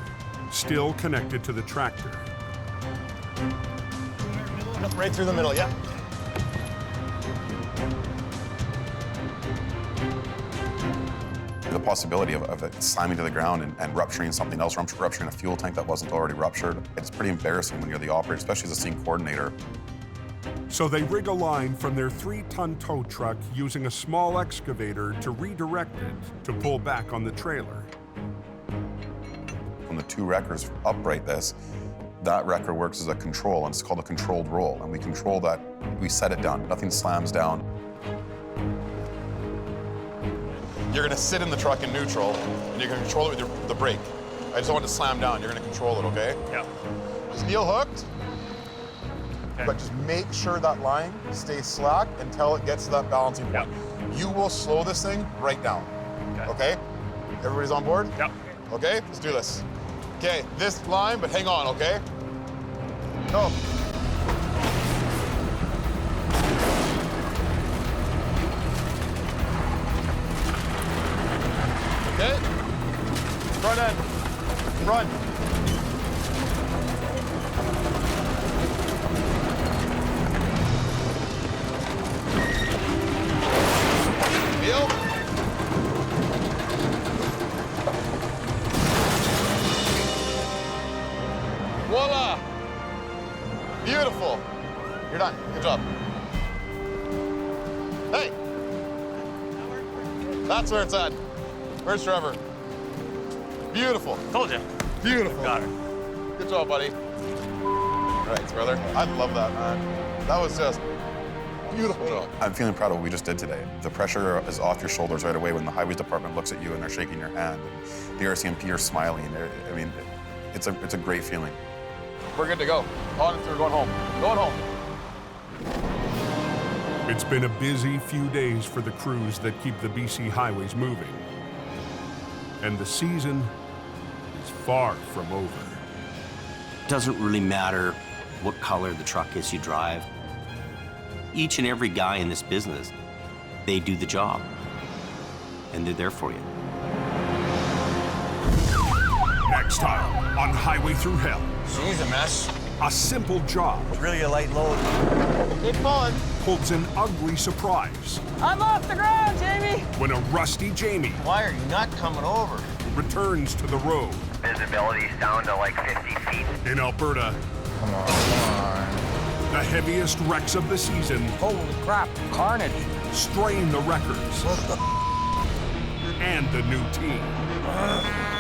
still connected to the tractor. Right through the middle, yeah. The possibility of it slamming to the ground and rupturing something else, rupturing a fuel tank that wasn't already ruptured. It's pretty embarrassing when you're the operator, especially as a scene coordinator. So they rig a line from their 3-ton tow truck using a small excavator to redirect it to pull back on the trailer. When the 2 wreckers upright this, that wrecker works as a control, and it's called a controlled roll. And we control that, we set it down, nothing slams down. You're gonna sit in the truck in neutral, and you're gonna control it with the brake. I just don't want it to slam down, you're gonna control it, okay? Yep. Is Neil hooked? Okay. But just make sure that line stays slack until it gets to that balancing point. Yep. You will slow this thing right down, okay? Everybody's on board? Yep. Okay, let's do this. Okay, this line, but hang on, okay? Go. Okay. Front end. Run. Feel. Voila. Beautiful. You're done. Good job. Hey. That's where it's at. Where's Trevor? Beautiful. Told you. Beautiful. Got her. Good job, buddy. Thanks, brother. I love that, man. That was just beautiful job. I'm feeling proud of what we just did today. The pressure is off your shoulders right away when the highways department looks at you and they're shaking your hand. And the RCMP are smiling. I mean, it's a great feeling. We're good to go. On and through, going home. Going home. It's been a busy few days for the crews that keep the BC highways moving. And the season is far from over. It doesn't really matter what color the truck is you drive. Each and every guy in this business, they do the job. And they're there for you. Next time on Highway Thru Hell. She's a mess. A simple job. Really a light load. Keep pulling. Holds an ugly surprise. I'm off the ground, Jamie. When a rusty Jamie Why are you not coming over? returns to the road. Visibility's down to like 50 feet. In Alberta, Come on, come on. the heaviest wrecks of the season Holy crap, Carnage. strain the records. And the new team.